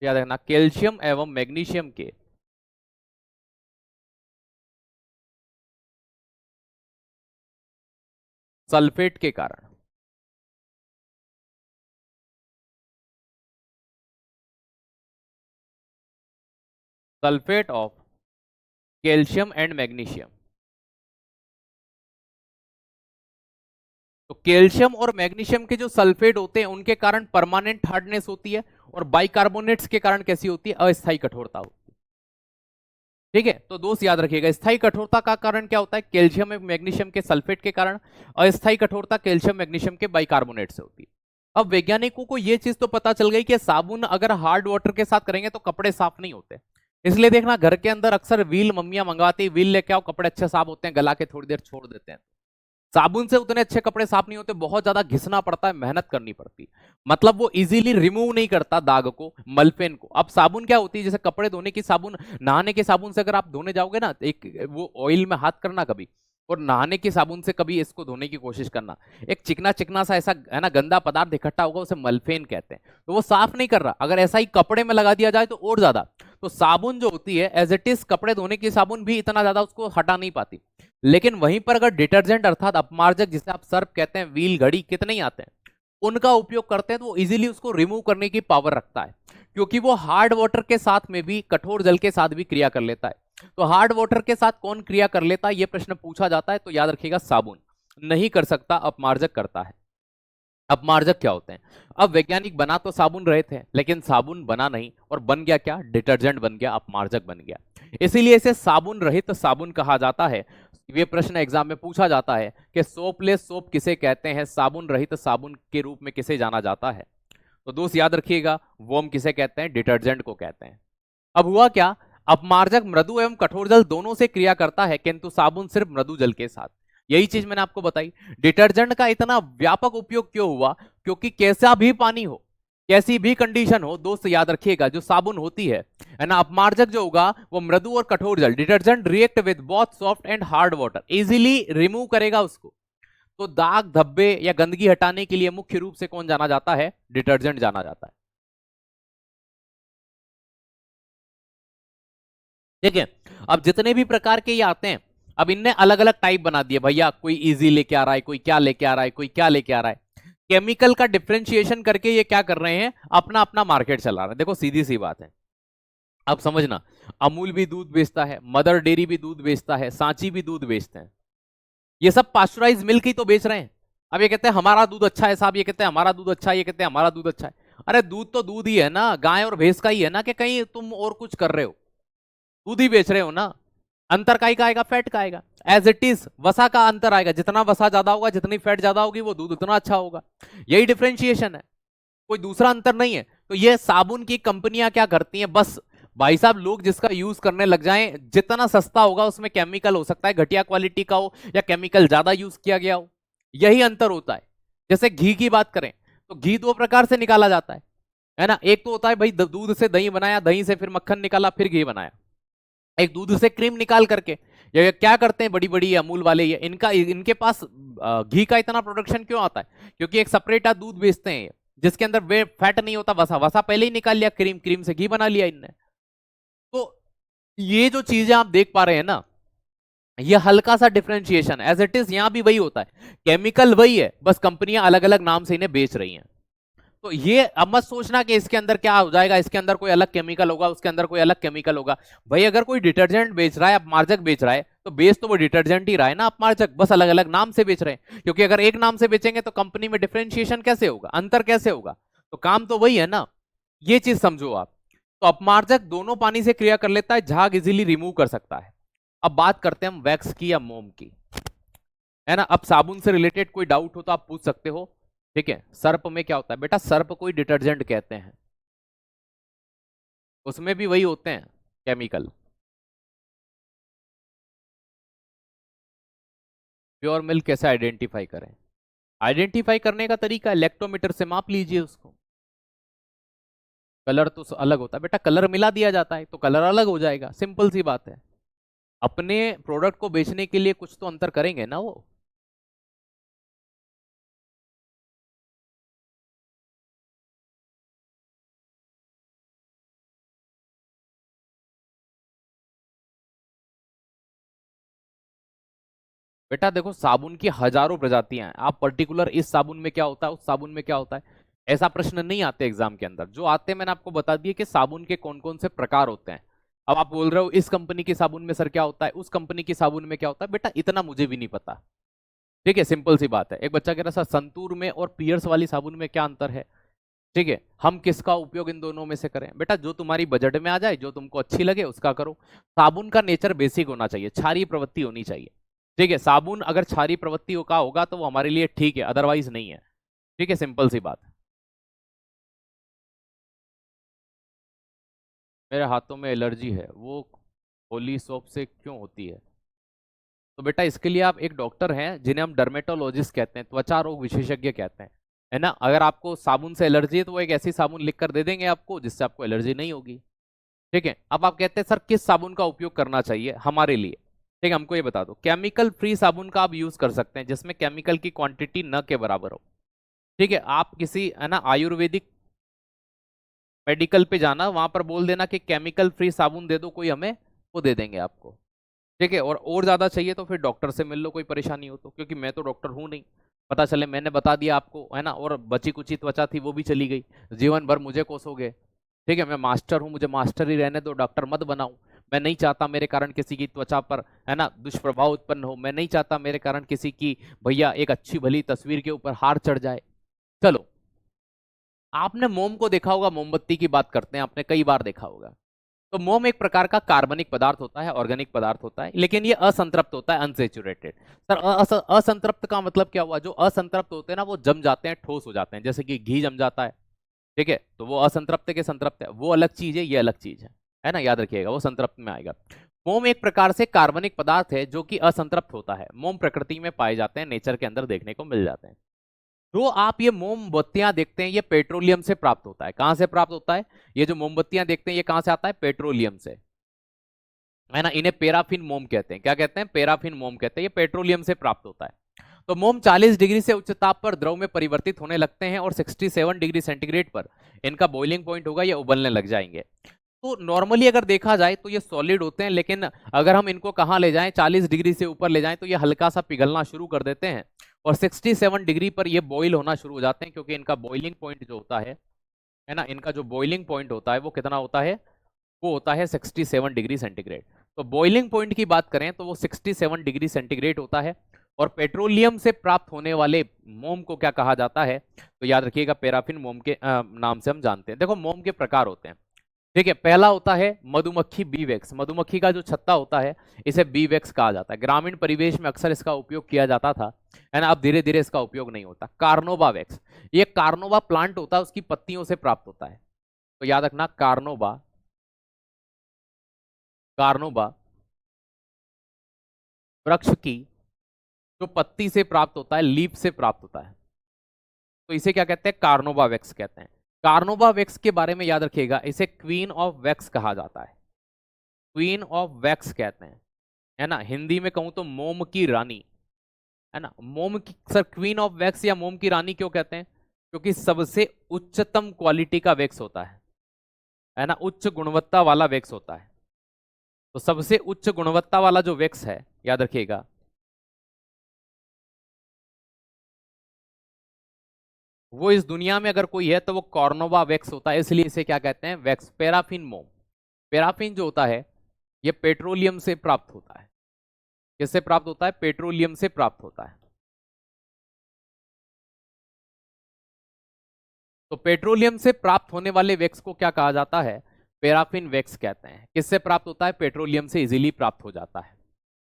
याद रखना कैल्शियम एवं मैग्नीशियम के सल्फेट के कारण। Sulphate of calcium and magnesium. तो कैल्शियम और मैग्नीशियम के जो सल्फेट होते हैं उनके कारण परमानेंट हार्डनेस होती है, और बाइकार्बोनेट्स के कारण कैसी होती है? अस्थायी कठोरता होती है। ठीक है, तो दोस्त याद रखिएगा स्थायी कठोरता का कारण क्या होता है? कैल्शियम और मैग्नीशियम के सल्फेट के कारण। अस्थायी कठोरता कैल्शियम मैग्नीशियम के बाइकार्बोनेट से होती है। अब वैज्ञानिकों को यह चीज तो पता चल गई कि साबुन अगर हार्ड वाटर के साथ करेंगे तो कपड़े साफ नहीं होते। इसलिए देखना घर के अंदर अक्सर व्हील मम्मियां मंगवाती है, व्हील लेके आओ, कपड़े अच्छे साफ होते हैं, गला के थोड़ी देर छोड़ देते हैं। साबुन से उतने अच्छे कपड़े साफ नहीं होते, बहुत ज्यादा घिसना पड़ता है, मेहनत करनी पड़ती है। मतलब वो इजीली रिमूव नहीं करता दाग को, मलपेन को। अब साबुन क्या होती है, जैसे कपड़े धोने की साबुन, नहाने के साबुन से अगर आप धोने जाओगे ना, एक वो ऑयल में हाथ करना कभी, और नहाने की साबुन से कभी इसको धोने की कोशिश करना, एक चिकना चिकना सा ऐसा है ना गंदा पदार्थ इकट्ठा होगा, उसे मलफेन कहते हैं। तो वो साफ नहीं कर रहा। अगर ऐसा ही कपड़े में लगा दिया जाए तो और ज्यादा। तो साबुन जो होती है एज इट इज, कपड़े धोने की साबुन भी इतना ज्यादा उसको हटा नहीं पाती। लेकिन वहीं पर अगर डिटर्जेंट अर्थात अपमार्जक, जिसे आप सर्फ कहते हैं, व्हील, घड़ी, कितने ही आते हैं, उनका उपयोग करते हैं तो वो इजीली उसको रिमूव करने की पावर रखता है, क्योंकि वो हार्ड वाटर के साथ में भी, कठोर जल के साथ भी क्रिया कर लेता है। तो हार्ड वाटर के साथ कौन क्रिया कर लेता है, यह प्रश्न पूछा जाता है, तो याद रखिएगा साबुन नहीं कर सकता, अपमार्जक करता है। अपमार्जक क्या होते हैं? अब वैज्ञानिक बना तो साबुन रहे थे, लेकिन साबुन बना नहीं, और बन गया क्या? डिटर्जेंट बन गया, अपमार्जक बन गया। इसीलिए इसे साबुन रहित साबुन कहा जाता है। ये प्रश्न एग्जाम में पूछा जाता है कि सोपलेस सोप किसे कहते हैं, साबुन रहित साबुन के रूप में किसे जाना जाता है? तो दोस्त याद रखिएगा वोम किसे कहते हैं? डिटर्जेंट को कहते हैं। अब हुआ क्या, अपमार्जक मृदु एवं कठोर जल दोनों से क्रिया करता है, किंतु साबुन सिर्फ मृदु जल के साथ। यही चीज मैंने आपको बताई। डिटर्जेंट का इतना व्यापक उपयोग क्यों हुआ? क्योंकि कैसा भी पानी हो, कैसी भी कंडीशन हो, दोस्त याद रखिएगा जो साबुन होती है ना, अपमार्जक जो होगा वो मृदु और कठोर जल, detergent react with both soft and hard water, easily remove करेगा उसको। तो दाग धब्बे या गंदगी हटाने के लिए मुख्य रूप से कौन जाना जाता है? डिटर्जेंट जाना जाता है। ठीक है, अब जितने भी प्रकार के ये आते हैं, अब इनने अलग अलग टाइप बना दिए भैया, कोई इजी लेके आ रहा है, कोई क्या लेके आ रहा है, कोई क्या लेके आ रहा है। केमिकल का डिफरेंशिएशन करके ये क्या कर रहे हैं, अपना अपना मार्केट चला रहे हैं। देखो सीधी सी बात है, अब समझना, अमूल भी दूध बेचता है, मदर डेयरी भी दूध बेचता है, सांची भी दूध बेचते हैं। ये सब पास्चुराइज मिल्क ही तो बेच रहे हैं। अब ये कहते हैं हमारा दूध अच्छा है साहब, ये कहते हैं हमारा दूध अच्छा है, ये कहते हैं हमारा दूध अच्छा है। अरे दूध तो दूध ही है ना, गाय और भैंस का ही है ना, कि कहीं तुम और कुछ कर रहे हो? दूध ही बेच रहे हो ना। अंतर का ही का आएगा? फैट का आएगा। एज इट इज वसा का अंतर आएगा, जितना वसा ज्यादा होगा, जितनी फैट ज्यादा होगी, वो दूध उतना अच्छा होगा। यही डिफरेंशिएशन है, कोई दूसरा अंतर नहीं है। तो ये साबुन की कंपनियां क्या करती हैं, बस भाई साहब लोग जिसका यूज करने लग जाएं, जितना सस्ता होगा उसमें केमिकल हो सकता है घटिया क्वालिटी का हो, या केमिकल ज्यादा यूज किया गया हो, यही अंतर होता है। जैसे घी की बात करें तो घी दो प्रकार से निकाला जाता है ना। एक तो होता है भाई दूध से दही बनाया, दही से फिर मक्खन निकाला, फिर घी बनाया। एक दूध से क्रीम निकाल करके, ये क्या करते हैं बड़ी बड़ी अमूल वाले, ये इनके पास घी का इतना प्रोडक्शन क्यों आता है? क्योंकि एक सेपरेट दूध बेचते हैं जिसके अंदर वे फैट नहीं होता, वसा वसा पहले ही निकाल लिया, क्रीम क्रीम से घी बना लिया इनने। तो ये जो चीजें आप देख पा रहे हैं ना, ये हल्का सा डिफरेंशिएशन, एज इट इज यहां भी वही होता है, केमिकल वही है, बस कंपनियां अलग अलग नाम से इन्हें बेच रही हैं। तो ये अब मत सोचना कि इसके अंदर क्या हो जाएगा, इसके अंदर कोई अलग केमिकल होगा, उसके अंदर कोई अलग केमिकल होगा। भाई अगर कोई डिटर्जेंट बेच रहा है, अपमार्जक बेच रहा है, तो बेच तो वो डिटर्जेंट ही रहा है ना, अपमार्जक, बस अलग अलग नाम से बेच रहे हैं। क्योंकि अगर एक नाम से बेचेंगे तो कंपनी में डिफरेंशिएशन कैसे होगा, अंतर कैसे होगा, तो काम तो वही है ना। ये चीज समझो आप। तो अपमार्जक दोनों पानी से क्रिया कर लेता है, झाग इजीली रिमूव कर सकता है। अब बात करते हैं हम वैक्स की या मोम की, है ना। अब साबुन से रिलेटेड कोई डाउट हो तो आप पूछ सकते हो। ठीक है, सर्प में क्या होता है बेटा, सर्प कोई डिटर्जेंट कहते हैं, उसमें भी वही होते हैं केमिकल। प्योर मिल्क कैसे आइडेंटिफाई करें, आइडेंटिफाई करने का तरीका इलेक्ट्रोमीटर से माप लीजिए उसको। कलर तो अलग होता है बेटा, कलर मिला दिया जाता है तो कलर अलग हो जाएगा, सिंपल सी बात है। अपने प्रोडक्ट को बेचने के लिए कुछ तो अंतर करेंगे ना वो। बेटा देखो, साबुन की हजारों प्रजातियां हैं, आप पर्टिकुलर इस साबुन में क्या होता है, उस साबुन में क्या होता है, ऐसा प्रश्न नहीं आते एग्जाम के अंदर। जो आते हैं मैंने आपको बता दिया कि साबुन के कौन कौन से प्रकार होते हैं। अब आप बोल रहे हो इस कंपनी की साबुन में सर क्या होता है, उस कंपनी की साबुन में क्या होता है, बेटा इतना मुझे भी नहीं पता। ठीक है, सिंपल सी बात है। एक बच्चा कह रहा सर संतूर में और पियर्स वाली साबुन में क्या अंतर है। ठीक है, हम किसका उपयोग इन दोनों में से करें, बेटा जो तुम्हारी बजट में आ जाए, जो तुमको अच्छी लगे उसका करो। साबुन का नेचर बेसिक होना चाहिए, क्षारीय प्रवृत्ति होनी चाहिए। ठीक है, साबुन अगर क्षारीय प्रवृत्ति का होगा तो वो हमारे लिए ठीक है, अदरवाइज नहीं है। ठीक है, सिंपल सी बात। मेरे हाथों में एलर्जी है, वो होली सोप से क्यों होती है। तो बेटा इसके लिए आप एक डॉक्टर हैं जिन्हें हम डर्मेटोलॉजिस्ट कहते हैं, त्वचा रोग विशेषज्ञ कहते हैं, है ना। अगर आपको साबुन से एलर्जी है तो वो एक ऐसी साबुन लिख कर दे देंगे आपको जिससे आपको एलर्जी नहीं होगी। ठीक है, अब आप कहते हैं सर किस साबुन का उपयोग करना चाहिए हमारे लिए। ठीक है, हमको ये बता दो। केमिकल फ्री साबुन का आप यूज कर सकते हैं जिसमें केमिकल की क्वांटिटी न के बराबर हो। ठीक है, आप किसी है ना आयुर्वेदिक मेडिकल पे जाना, वहां पर बोल देना कि केमिकल फ्री साबुन दे दो कोई हमें, वो दे देंगे आपको। ठीक है, और ज्यादा चाहिए तो फिर डॉक्टर से मिल लो, कोई परेशानी हो तो, क्योंकि मैं तो डॉक्टर हूं नहीं। पता चले मैंने बता दिया आपको, है ना, और बची कुची त्वचा थी वो भी चली गई, जीवन भर मुझे कोसोगे। ठीक है, मैं मास्टर हूं, मुझे मास्टर ही रहने दो, डॉक्टर मत बनाऊं। मैं नहीं चाहता मेरे कारण किसी की त्वचा पर, है ना, दुष्प्रभाव उत्पन्न हो। मैं नहीं चाहता मेरे कारण किसी की भैया एक अच्छी भली तस्वीर के ऊपर हार चढ़ जाए। चलो, आपने मोम को देखा होगा, मोमबत्ती की बात करते हैं, आपने कई बार देखा होगा। तो मोम एक प्रकार का कार्बनिक पदार्थ होता है, ऑर्गेनिक पदार्थ होता है, लेकिन ये असंतृप्त होता है, अनसेचुरेटेड। सर असंतृप्त का मतलब क्या हुआ, जो असंतृप्त होते हैं ना वो जम जाते हैं, ठोस हो जाते हैं, जैसे कि घी जम जाता है। ठीक है, तो वो असंतृप्त के संतृप्त है, वो अलग चीज है, ये अलग चीज है ना, याद रखिएगा, वो संतृप्त में आएगा। मोम एक प्रकार से कार्बनिक पदार्थ है जो कि असंतृप्त होता है। मोम प्रकृति में पाए जाते हैं, नेचर के अंदर देखने को मिल जाते हैं। जो आप ये मोमबत्तियां देखते हैं ये पेट्रोलियम से प्राप्त होता है। कहां से प्राप्त होता है, ये जो मोमबत्तियां देखते हैं ये कहां से आता है, पेट्रोलियम से, है ना। इन्हें पैराफिन मोम कहते हैं, क्या कहते हैं, पैराफिन मोम कहते हैं, ये पेट्रोलियम से प्राप्त होता है। तो मोम 40 डिग्री से उच्च ताप पर द्रव में परिवर्तित होने लगते हैं और 67 डिग्री सेंटीग्रेड पर इनका बॉइलिंग पॉइंट होगा, ये उबलने लग जाएंगे। तो नॉर्मली अगर देखा जाए तो ये सॉलिड होते हैं, लेकिन अगर हम इनको कहां ले जाएं, 40 डिग्री से ऊपर ले जाएं, तो ये हल्का सा पिघलना शुरू कर देते हैं और 67 डिग्री पर ये बॉईल होना शुरू हो जाते हैं, क्योंकि इनका बॉइलिंग पॉइंट जो होता है ना, इनका जो बॉइलिंग पॉइंट होता है वो कितना होता है, वो होता है 67 डिग्री सेंटीग्रेड। तो बॉइलिंग पॉइंट की बात करें तो वो 67 डिग्री सेंटीग्रेड होता है। और पेट्रोलियम से प्राप्त होने वाले मोम को क्या कहा जाता है, तो याद रखिएगा पैराफिन मोम के नाम से हम जानते हैं। देखो मोम के प्रकार होते हैं। ठीक है, पहला होता है मधुमक्खी बी वैक्स, मधुमक्खी का जो छत्ता होता है इसे बी वैक्स कहा जाता है। ग्रामीण परिवेश में अक्सर इसका उपयोग किया जाता था, है ना, अब धीरे धीरे इसका उपयोग नहीं होता। कार्नोबा वैक्स, ये कार्नोबा प्लांट होता है, उसकी पत्तियों से प्राप्त होता है। तो याद रखना कार्नोबा, कार्नोबा वृक्ष की जो पत्ती से प्राप्त होता है, लीफ से प्राप्त होता है, तो इसे क्या कहते हैं, कार्नोबा वैक्स कहते हैं। कार्नोबा वैक्स के बारे में याद रखिएगा, इसे क्वीन ऑफ वैक्स कहा जाता है, क्वीन ऑफ वैक्स कहते हैं, है ना। हिंदी में कहूं तो मोम की रानी, है ना। मोम की सर क्वीन ऑफ वैक्स या मोम की रानी क्यों कहते हैं, क्योंकि सबसे उच्चतम क्वालिटी का वैक्स होता है ना, उच्च गुणवत्ता वाला वैक्स होता है। तो सबसे उच्च गुणवत्ता वाला जो वैक्स है, याद रखिएगा, वो इस दुनिया में अगर कोई है तो वो कॉर्नोवा वैक्स होता है, इसलिए इसे क्या कहते हैं, वैक्स। पैराफिन मोम, पैराफिन जो होता है ये पेट्रोलियम से प्राप्त होता है। किससे प्राप्त होता है? पेट्रोलियम से प्राप्त होता है। तो पेट्रोलियम से प्राप्त होने वाले वैक्स को क्या कहा जाता है? पैराफिन वैक्स कहते हैं। किससे प्राप्त होता है? पेट्रोलियम से इजीली प्राप्त हो जाता है।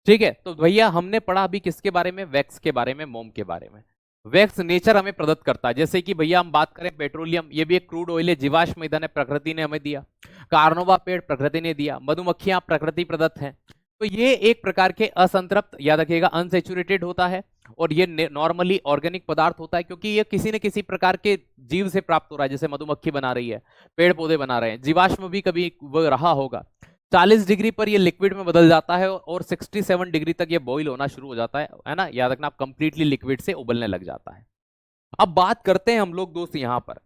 ठीक है, तो भैया हमने पढ़ा अभी किसके बारे में? वैक्स के बारे में, मोम के बारे में। वैक्स नेचर हमें प्रदत्त करता है, जैसे कि भैया हम बात करें पेट्रोलियम, ये भी एक क्रूड ऑयल है, जीवाश्म ईंधन है, प्रकृति ने हमें दिया। कार्नोवा पेड़ प्रकृति ने दिया, मधुमक्खियां प्रकृति प्रदत्त हैं। तो ये एक प्रकार के असंतृप्त, याद रखिएगा, अनसेचुरेटेड होता है, और ये नॉर्मली ऑर्गेनिक पदार्थ होता है, क्योंकि ये किसी न किसी प्रकार के जीव से प्राप्त हो रहा है। जैसे मधुमक्खी बना रही है, पेड़ पौधे बना रहे हैं, जीवाश्म भी कभी वो रहा होगा। 40 डिग्री पर ये लिक्विड में बदल जाता है और 67 डिग्री तक ये बॉईल होना शुरू हो जाता है ना, याद रखना, आप कंप्लीटली लिक्विड से उबलने लग जाता है। अब बात करते हैं हम लोग दोस्त यहां पर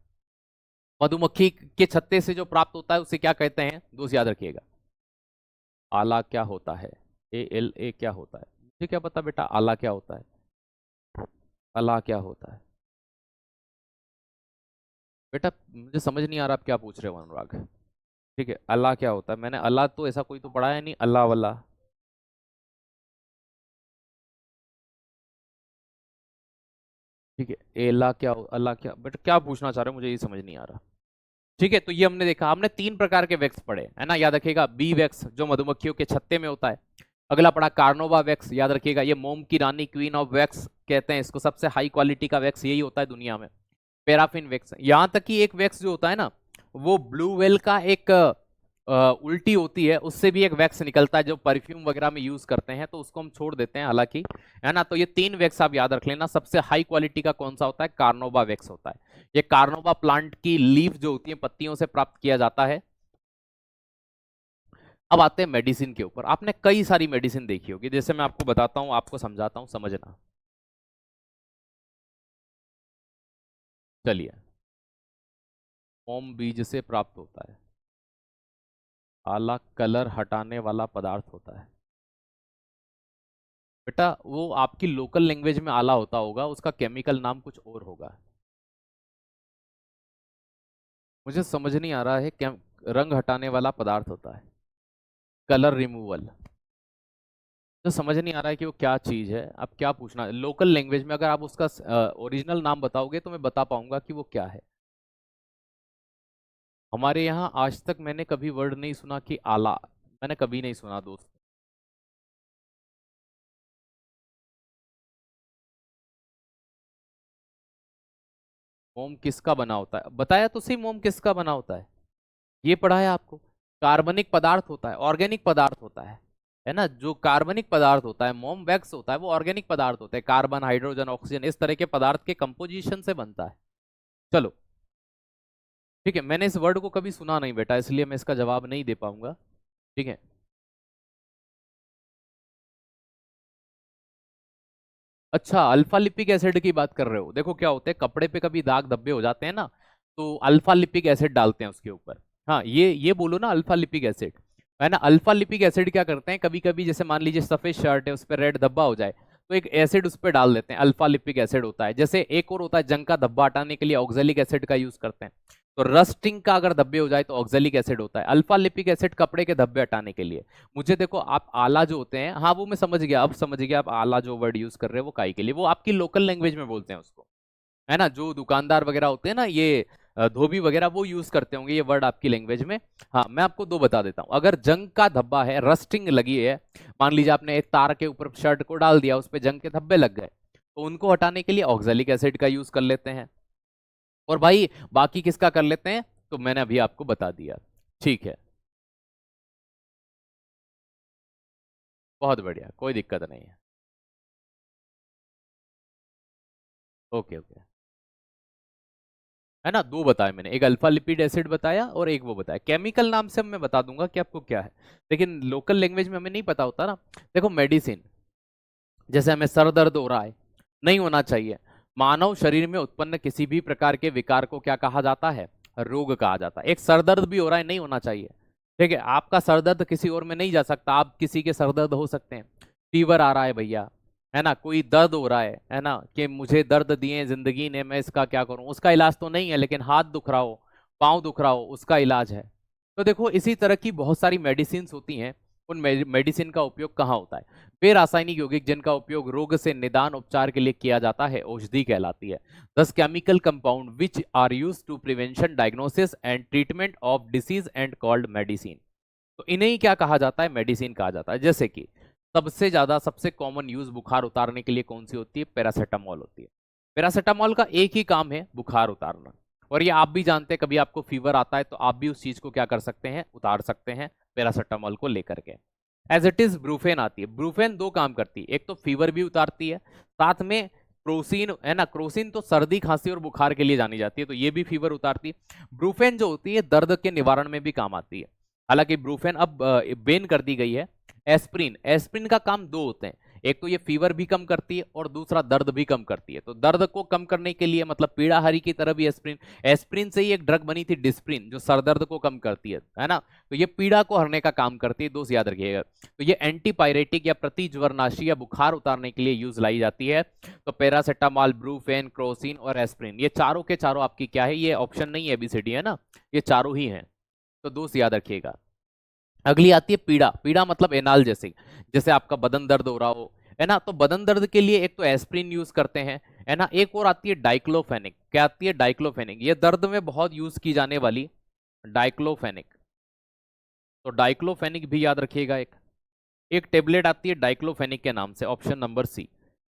मधुमक्खी के छत्ते से जो प्राप्त होता है उसे क्या कहते हैं दोस्त? याद रखिएगा, आला क्या होता है? ALA क्या होता है? मुझे क्या पता बेटा आला क्या होता है? आला क्या होता है बेटा? मुझे समझ नहीं आ रहा आप क्या पूछ रहे हो अनुराग। ठीक है, अल्लाह क्या होता है? मैंने अल्लाह तो ऐसा कोई तो पढ़ा है नहीं, अल्लाह वल्लाह। ठीक है, एला क्या अल्लाह क्या बेटा, क्या पूछना चाह रहे हो? मुझे ये समझ नहीं आ रहा। ठीक है, तो ये हमने देखा, हमने 3 प्रकार के वैक्स पढ़े है ना, याद रखिएगा। बी वैक्स जो मधुमक्खियों के छत्ते में होता है। अगला पढ़ा कार्नोवा वैक्स, याद रखिएगा, ये मोम की रानी, क्वीन ऑफ वैक्स कहते हैं इसको, सबसे हाई क्वालिटी का वैक्स यही होता है दुनिया में। पैराफिन वैक्स, यहां तक कि एक वैक्स जो होता है ना, वो ब्लू वेल का एक उल्टी होती है, उससे भी एक वैक्स निकलता है जो परफ्यूम वगैरह में यूज करते हैं, तो उसको हम छोड़ देते हैं हालांकि, है ना। तो ये 3 वैक्स आप याद रख लेना। सबसे हाई क्वालिटी का कौन सा होता है? कार्नोवा वैक्स होता है। ये कार्नोवा प्लांट की लीफ जो होती है, पत्तियों से प्राप्त किया जाता है। अब आते हैं मेडिसिन के ऊपर। आपने कई सारी मेडिसिन देखी होगी, जैसे मैं आपको बताता हूं, आपको समझाता हूं, समझना। चलिए, मोम बीज से प्राप्त होता है, आला कलर हटाने वाला पदार्थ होता है। बेटा वो आपकी लोकल लैंग्वेज में आला होता होगा, उसका केमिकल नाम कुछ और होगा। मुझे समझ नहीं आ रहा है, क्या रंग हटाने वाला पदार्थ होता है, कलर रिमूवल। तो समझ नहीं आ रहा है कि वो क्या चीज है। अब क्या पूछना लोकल लैंग्वेज में, अगर आप उसका ओरिजिनल नाम बताओगे तो मैं बता पाऊंगा कि वो क्या है। हमारे यहाँ आज तक मैंने कभी वर्ड नहीं सुना कि आला, मैंने कभी नहीं सुना दोस्त। मोम किसका बना होता है? बताया तो सही, मोम किसका बना होता है, ये पढ़ा है आपको। कार्बनिक पदार्थ होता है, ऑर्गेनिक पदार्थ होता है ना। जो कार्बनिक पदार्थ होता है, मोम वैक्स होता है, वो ऑर्गेनिक पदार्थ होता है। कार्बन, हाइड्रोजन, ऑक्सीजन, इस तरह के पदार्थ के कंपोजिशन से बनता है। चलो ठीक है, मैंने इस वर्ड को कभी सुना नहीं बेटा, इसलिए मैं इसका जवाब नहीं दे पाऊंगा। ठीक है, अच्छा, अल्फा लिपिक एसिड की बात कर रहे हो। देखो क्या होता है, कपड़े पे कभी दाग धब्बे हो जाते हैं ना, तो अल्फा लिपिक एसिड डालते हैं उसके ऊपर। हाँ, ये बोलो ना अल्फा लिपिक एसिड, है ना। अल्फा लिपिक एसिड क्या करते हैं, कभी कभी जैसे मान लीजिए सफेद शर्ट है, उस पर रेड धब्बा हो जाए, तो एक एसिड उस पर डाल देते हैं, अल्फा लिपिक एसिड होता है। जैसे एक और होता है, जंग का धब्बा हटाने के लिए ऑक्जेलिक एसिड का यूज करते हैं। तो रस्टिंग का अगर धब्बे हो जाए तो ऑक्जेलिक एसिड होता है। अल्फा लिपिक एसिड कपड़े के धब्बे हटाने के लिए। मुझे देखो, आप आला जो होते हैं, हाँ वो मैं समझ गया, अब समझ गया आप आला जो वर्ड यूज कर रहे हो वो काई के लिए, वो आपकी लोकल लैंग्वेज में बोलते हैं उसको, है ना। जो दुकानदार वगैरह होते हैं ना, ये धोबी वगैरह, वो यूज करते होंगे ये वर्ड आपकी लैंग्वेज में। हाँ, मैं आपको 2 बता देता हूँ। अगर जंग का धब्बा है, रस्टिंग लगी है, मान लीजिए आपने एक तार के ऊपर शर्ट को डाल दिया, उस पर जंग के धब्बे लग गए, तो उनको हटाने के लिए ऑक्जेलिक एसिड का यूज कर लेते हैं। और भाई बाकी किसका कर लेते हैं, तो मैंने अभी आपको बता दिया। ठीक है, बहुत बढ़िया, कोई दिक्कत नहीं है। ओके ओके, है ना। 2 बताए मैंने, एक अल्फा लिपिड एसिड बताया और एक वो बताया। केमिकल नाम से मैं बता दूंगा कि आपको क्या है, लेकिन लोकल लैंग्वेज में हमें नहीं पता होता ना। देखो मेडिसिन, जैसे हमें सर दर्द हो रहा है, नहीं होना चाहिए, मानव शरीर में उत्पन्न किसी भी प्रकार के विकार को क्या कहा जाता है? रोग कहा जाता है। एक सर दर्द भी हो रहा है, नहीं होना चाहिए। ठीक है, आपका सर दर्द किसी और में नहीं जा सकता, आप किसी के सर दर्द हो सकते हैं। फीवर आ रहा है भैया, है ना, कोई दर्द हो रहा है ना, कि मुझे दर्द दिए जिंदगी ने, मैं इसका क्या करूं, उसका इलाज तो नहीं है, लेकिन हाथ दुख रहा हो, पाँव दुख रहा हो, उसका इलाज है। तो देखो इसी तरह की बहुत सारी मेडिसिन होती हैं। उन मेडिसिन का उपयोग कहाँ होता है? वे रासायनिक यौगिक जिनका उपयोग रोग से निदान उपचार के लिए किया जाता है औषधि कहलाती है। These chemical compound which are use to prevention diagnosis and treatment of disease and called medicine. तो इन्हें ही क्या कहा जाता है? मेडिसिन कहा जाता है। जैसे कि सबसे ज्यादा सबसे कॉमन यूज बुखार उतारने के लिए कौन सी होती है? पैरासीटामोल होती है। पैरासीटामोल का एक ही काम है, बुखार उतारना। और ये आप भी जानते हैं, कभी आपको फीवर आता है तो आप भी उस चीज को क्या कर सकते हैं? उतार सकते हैं पैरासीटामोल को लेकर के। एज इट इज ब्रूफेन आती है। ब्रूफेन दो काम करती है, एक तो फीवर भी उतारती है, साथ में क्रोसिन है ना, क्रोसिन तो सर्दी खांसी और बुखार के लिए जानी जाती है, तो ये भी फीवर उतारती है। ब्रूफेन जो होती है दर्द के निवारण में भी काम आती है। हालांकि ब्रूफेन अब बैन कर दी गई है। एस्प्रिन, एस्प्रिन का काम दो होते हैं, एक तो ये फीवर भी कम करती है और दूसरा दर्द भी कम करती है। तो दर्द को कम करने के लिए, मतलब पीड़ाहारी की तरह भी एस्प्रिन, एस्प्रिन से ही एक ड्रग बनी थी डिस्प्रिन, जो सरदर्द को कम करती है ना। तो ये पीड़ा को हरने का काम करती है, दोस्त याद रखिएगा। तो ये एंटीपायरेटिक या प्रतिज्वरनाशी या बुखार उतारने के लिए यूज लाई जाती है। तो पैरासीटामोल, ब्रूफेन, क्रोसिन और एस्प्रिन, ये चारों के चारों आपकी क्या है? ये ऑप्शन नहीं है एबीसीडी, है ना, ये चारों ही हैं। तो दोस्त याद रखिएगा। अगली आती है पीड़ा। पीड़ा मतलब एनाल, जैसे जैसे आपका बदन दर्द हो रहा हो, है ना, तो बदन दर्द के लिए एक तो एस्प्रिन यूज करते हैं, है ना। एक और आती है डाइक्लोफेनिक। क्या आती है? डाइक्लोफेनिक। ये दर्द में बहुत यूज की जाने वाली डाइक्लोफेनिक। तो डाइक्लोफेनिक भी याद रखिएगा। एक एक टेबलेट आती है डाइक्लोफेनिक के नाम से, ऑप्शन नंबर सी,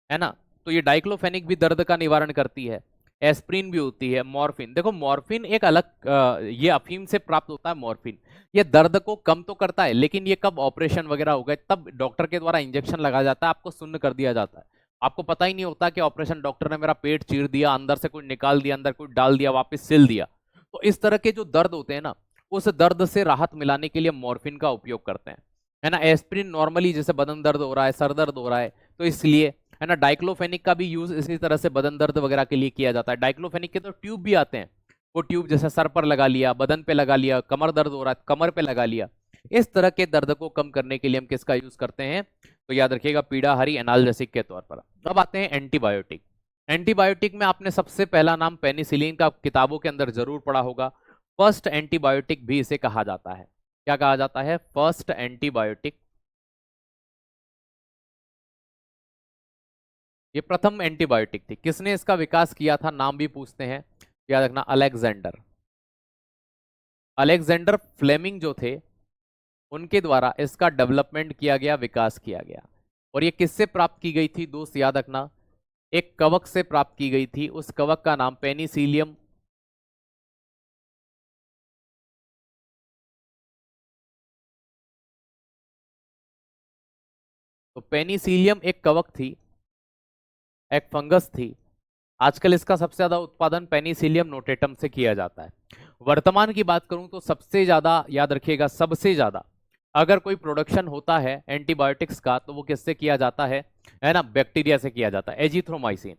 है ना। तो ये डाइक्लोफेनिक भी दर्द का निवारण करती है। एस्प्रिन भी होती है। मॉर्फिन, देखो मॉर्फिन एक अलग ये अफीम से प्राप्त होता है मॉर्फिन। ये दर्द को कम तो करता है, लेकिन ये कब ऑपरेशन वगैरह हो गए तब डॉक्टर के द्वारा इंजेक्शन लगाया जाता है, आपको सुन्न कर दिया जाता है। आपको पता ही नहीं होता कि ऑपरेशन, डॉक्टर ने मेरा पेट चीर दिया, अंदर से कुछ निकाल दिया, अंदर कुछ डाल दिया, वापस सिल दिया। तो इस तरह के जो दर्द होते हैं ना, उस दर्द से राहत मिलाने के लिए मॉर्फिन का उपयोग करते हैं, है ना। एस्प्रिन नॉर्मली जैसे बदन दर्द हो रहा है, सर दर्द हो रहा है, तो इसलिए, है ना। डाइक्लोफेनिक का भी यूज इसी तरह से बदन दर्द वगैरह के लिए किया जाता है। डाइक्लोफेनिक के तो ट्यूब भी आते हैं, वो ट्यूब जैसे सर पर लगा लिया, बदन पे लगा लिया, कमर दर्द हो रहा है कमर पे लगा लिया। इस तरह के दर्द को कम करने के लिए हम किसका यूज करते हैं? तो याद रखिएगा, पीड़ाहारी एनाल्जेसिक के तौर पर। अब आते हैं एंटीबायोटिक। एंटीबायोटिक में आपने सबसे पहला नाम पेनिसिलिन का किताबों के अंदर जरूर पढ़ा होगा। फर्स्ट एंटीबायोटिक भी इसे कहा जाता है। क्या कहा जाता है? First antibiotic. ये प्रथम एंटीबायोटिक थी। किसने इसका विकास किया था? नाम भी पूछते हैं, याद रखना, अलेक्जेंडर। अलेक्जेंडर फ्लेमिंग जो थे, उनके द्वारा इसका डेवलपमेंट किया गया, विकास किया गया। और ये किससे प्राप्त की गई थी दोस्त? याद रखना, एक कवक से प्राप्त की गई थी। उस कवक का नाम पेनिसिलियम। तो पेनिसिलियम एक कवक थी, एक फंगस थी। आजकल इसका सबसे ज्यादा उत्पादन पेनिसिलियम नोटेटम से किया जाता है। वर्तमान की बात करूं तो सबसे ज्यादा, याद रखिएगा, सबसे ज्यादा अगर कोई प्रोडक्शन होता है एंटीबायोटिक्स का, तो वो किससे किया जाता है ना, बैक्टीरिया से किया जाता है, एजिथ्रोमाइसिन।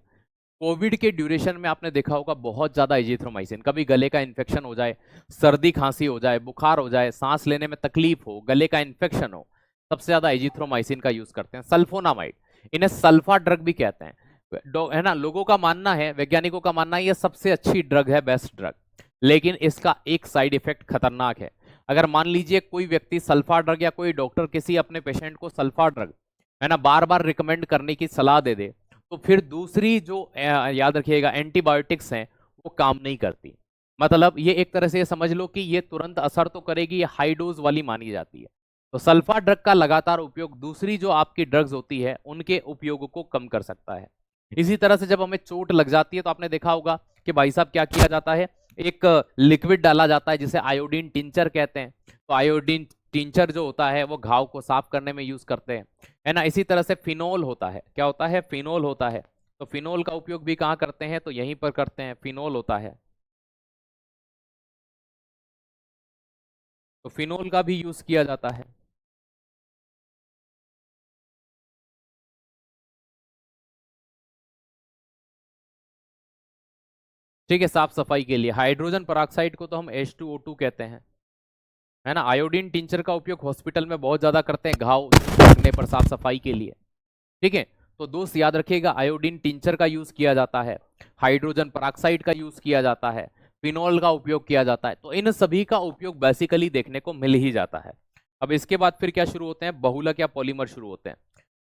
कोविड के ड्यूरेशन में आपने देखा होगा बहुत ज्यादा एजिथ्रोमाइसिन। कभी गले का इन्फेक्शन हो जाए, सर्दी खांसी हो जाए, बुखार हो जाए, सांस लेने में तकलीफ हो, गले का इन्फेक्शन हो, सबसे ज्यादा एजिथ्रोमाइसिन का यूज करते हैं। सल्फोनामाइड, इन्हें सल्फा ड्रग भी कहते हैं, है ना। लोगों का मानना है, वैज्ञानिकों का मानना है, ये सबसे अच्छी ड्रग है, बेस्ट ड्रग। लेकिन इसका एक साइड इफेक्ट खतरनाक है। अगर मान लीजिए कोई व्यक्ति सल्फा ड्रग, या कोई डॉक्टर किसी अपने पेशेंट को सल्फा ड्रग, है ना, बार बार रिकमेंड करने की सलाह दे दे, तो फिर दूसरी जो याद रखिएगा एंटीबायोटिक्स हैं, वो काम नहीं करती। मतलब ये एक तरह से समझ लो कि ये तुरंत असर तो करेगी, ये हाई डोज वाली मानी जाती है। तो सल्फा ड्रग का लगातार उपयोग दूसरी जो आपकी ड्रग्स होती है उनके उपयोग को कम कर सकता है। इसी तरह से जब हमें चोट लग जाती है, तो आपने देखा होगा कि भाई साहब क्या किया जाता है, एक लिक्विड डाला जाता है जिसे आयोडीन टिंचर कहते हैं। तो आयोडीन टिंचर जो होता है वो घाव को साफ करने में यूज करते हैं, है ना। इसी तरह से फिनोल होता है। क्या होता है? फिनोल होता है। तो फिनोल का उपयोग भी कहाँ करते हैं? तो यहीं पर करते हैं, फिनोल होता है। तो फिनोल का भी यूज किया जाता है। ठीक है, साफ सफाई के लिए हाइड्रोजन पेरोक्साइड को तो हम H2O2 कहते हैं, है ना। आयोडीन टिंचर का उपयोग हॉस्पिटल में बहुत ज्यादा करते हैं, घाव लगने पर साफ सफाई के लिए। ठीक है, तो दोस्त याद रखिएगा, आयोडीन टिंचर का यूज किया जाता है, हाइड्रोजन पेरोक्साइड का यूज किया जाता है, फिनॉल का उपयोग किया जाता है। तो इन सभी का उपयोग बेसिकली देखने को मिल ही जाता है। अब इसके बाद फिर क्या शुरू होते हैं, बहुलक या पॉलीमर शुरू होते हैं।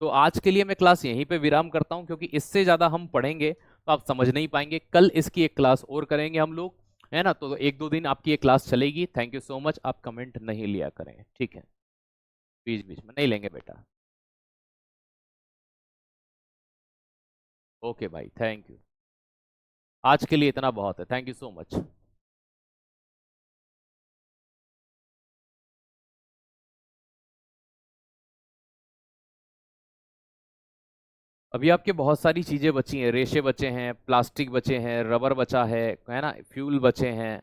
तो आज के लिए मैं क्लास यहीं पे विराम करता हूं, क्योंकि इससे ज्यादा हम पढ़ेंगे तो आप समझ नहीं पाएंगे। कल इसकी एक क्लास और करेंगे हम लोग, है ना। तो एक दो दिन आपकी ये क्लास चलेगी। Thank you so much. आप कमेंट नहीं लिया करें, ठीक है, बीच बीच में नहीं लेंगे बेटा। ओके भाई, थैंक यू। आज के लिए इतना बहुत है। Thank you so much. अभी आपके बहुत सारी चीजें बची हैं, रेशे बचे हैं, प्लास्टिक बचे हैं, रबर बचा है ना, फ्यूल बचे हैं,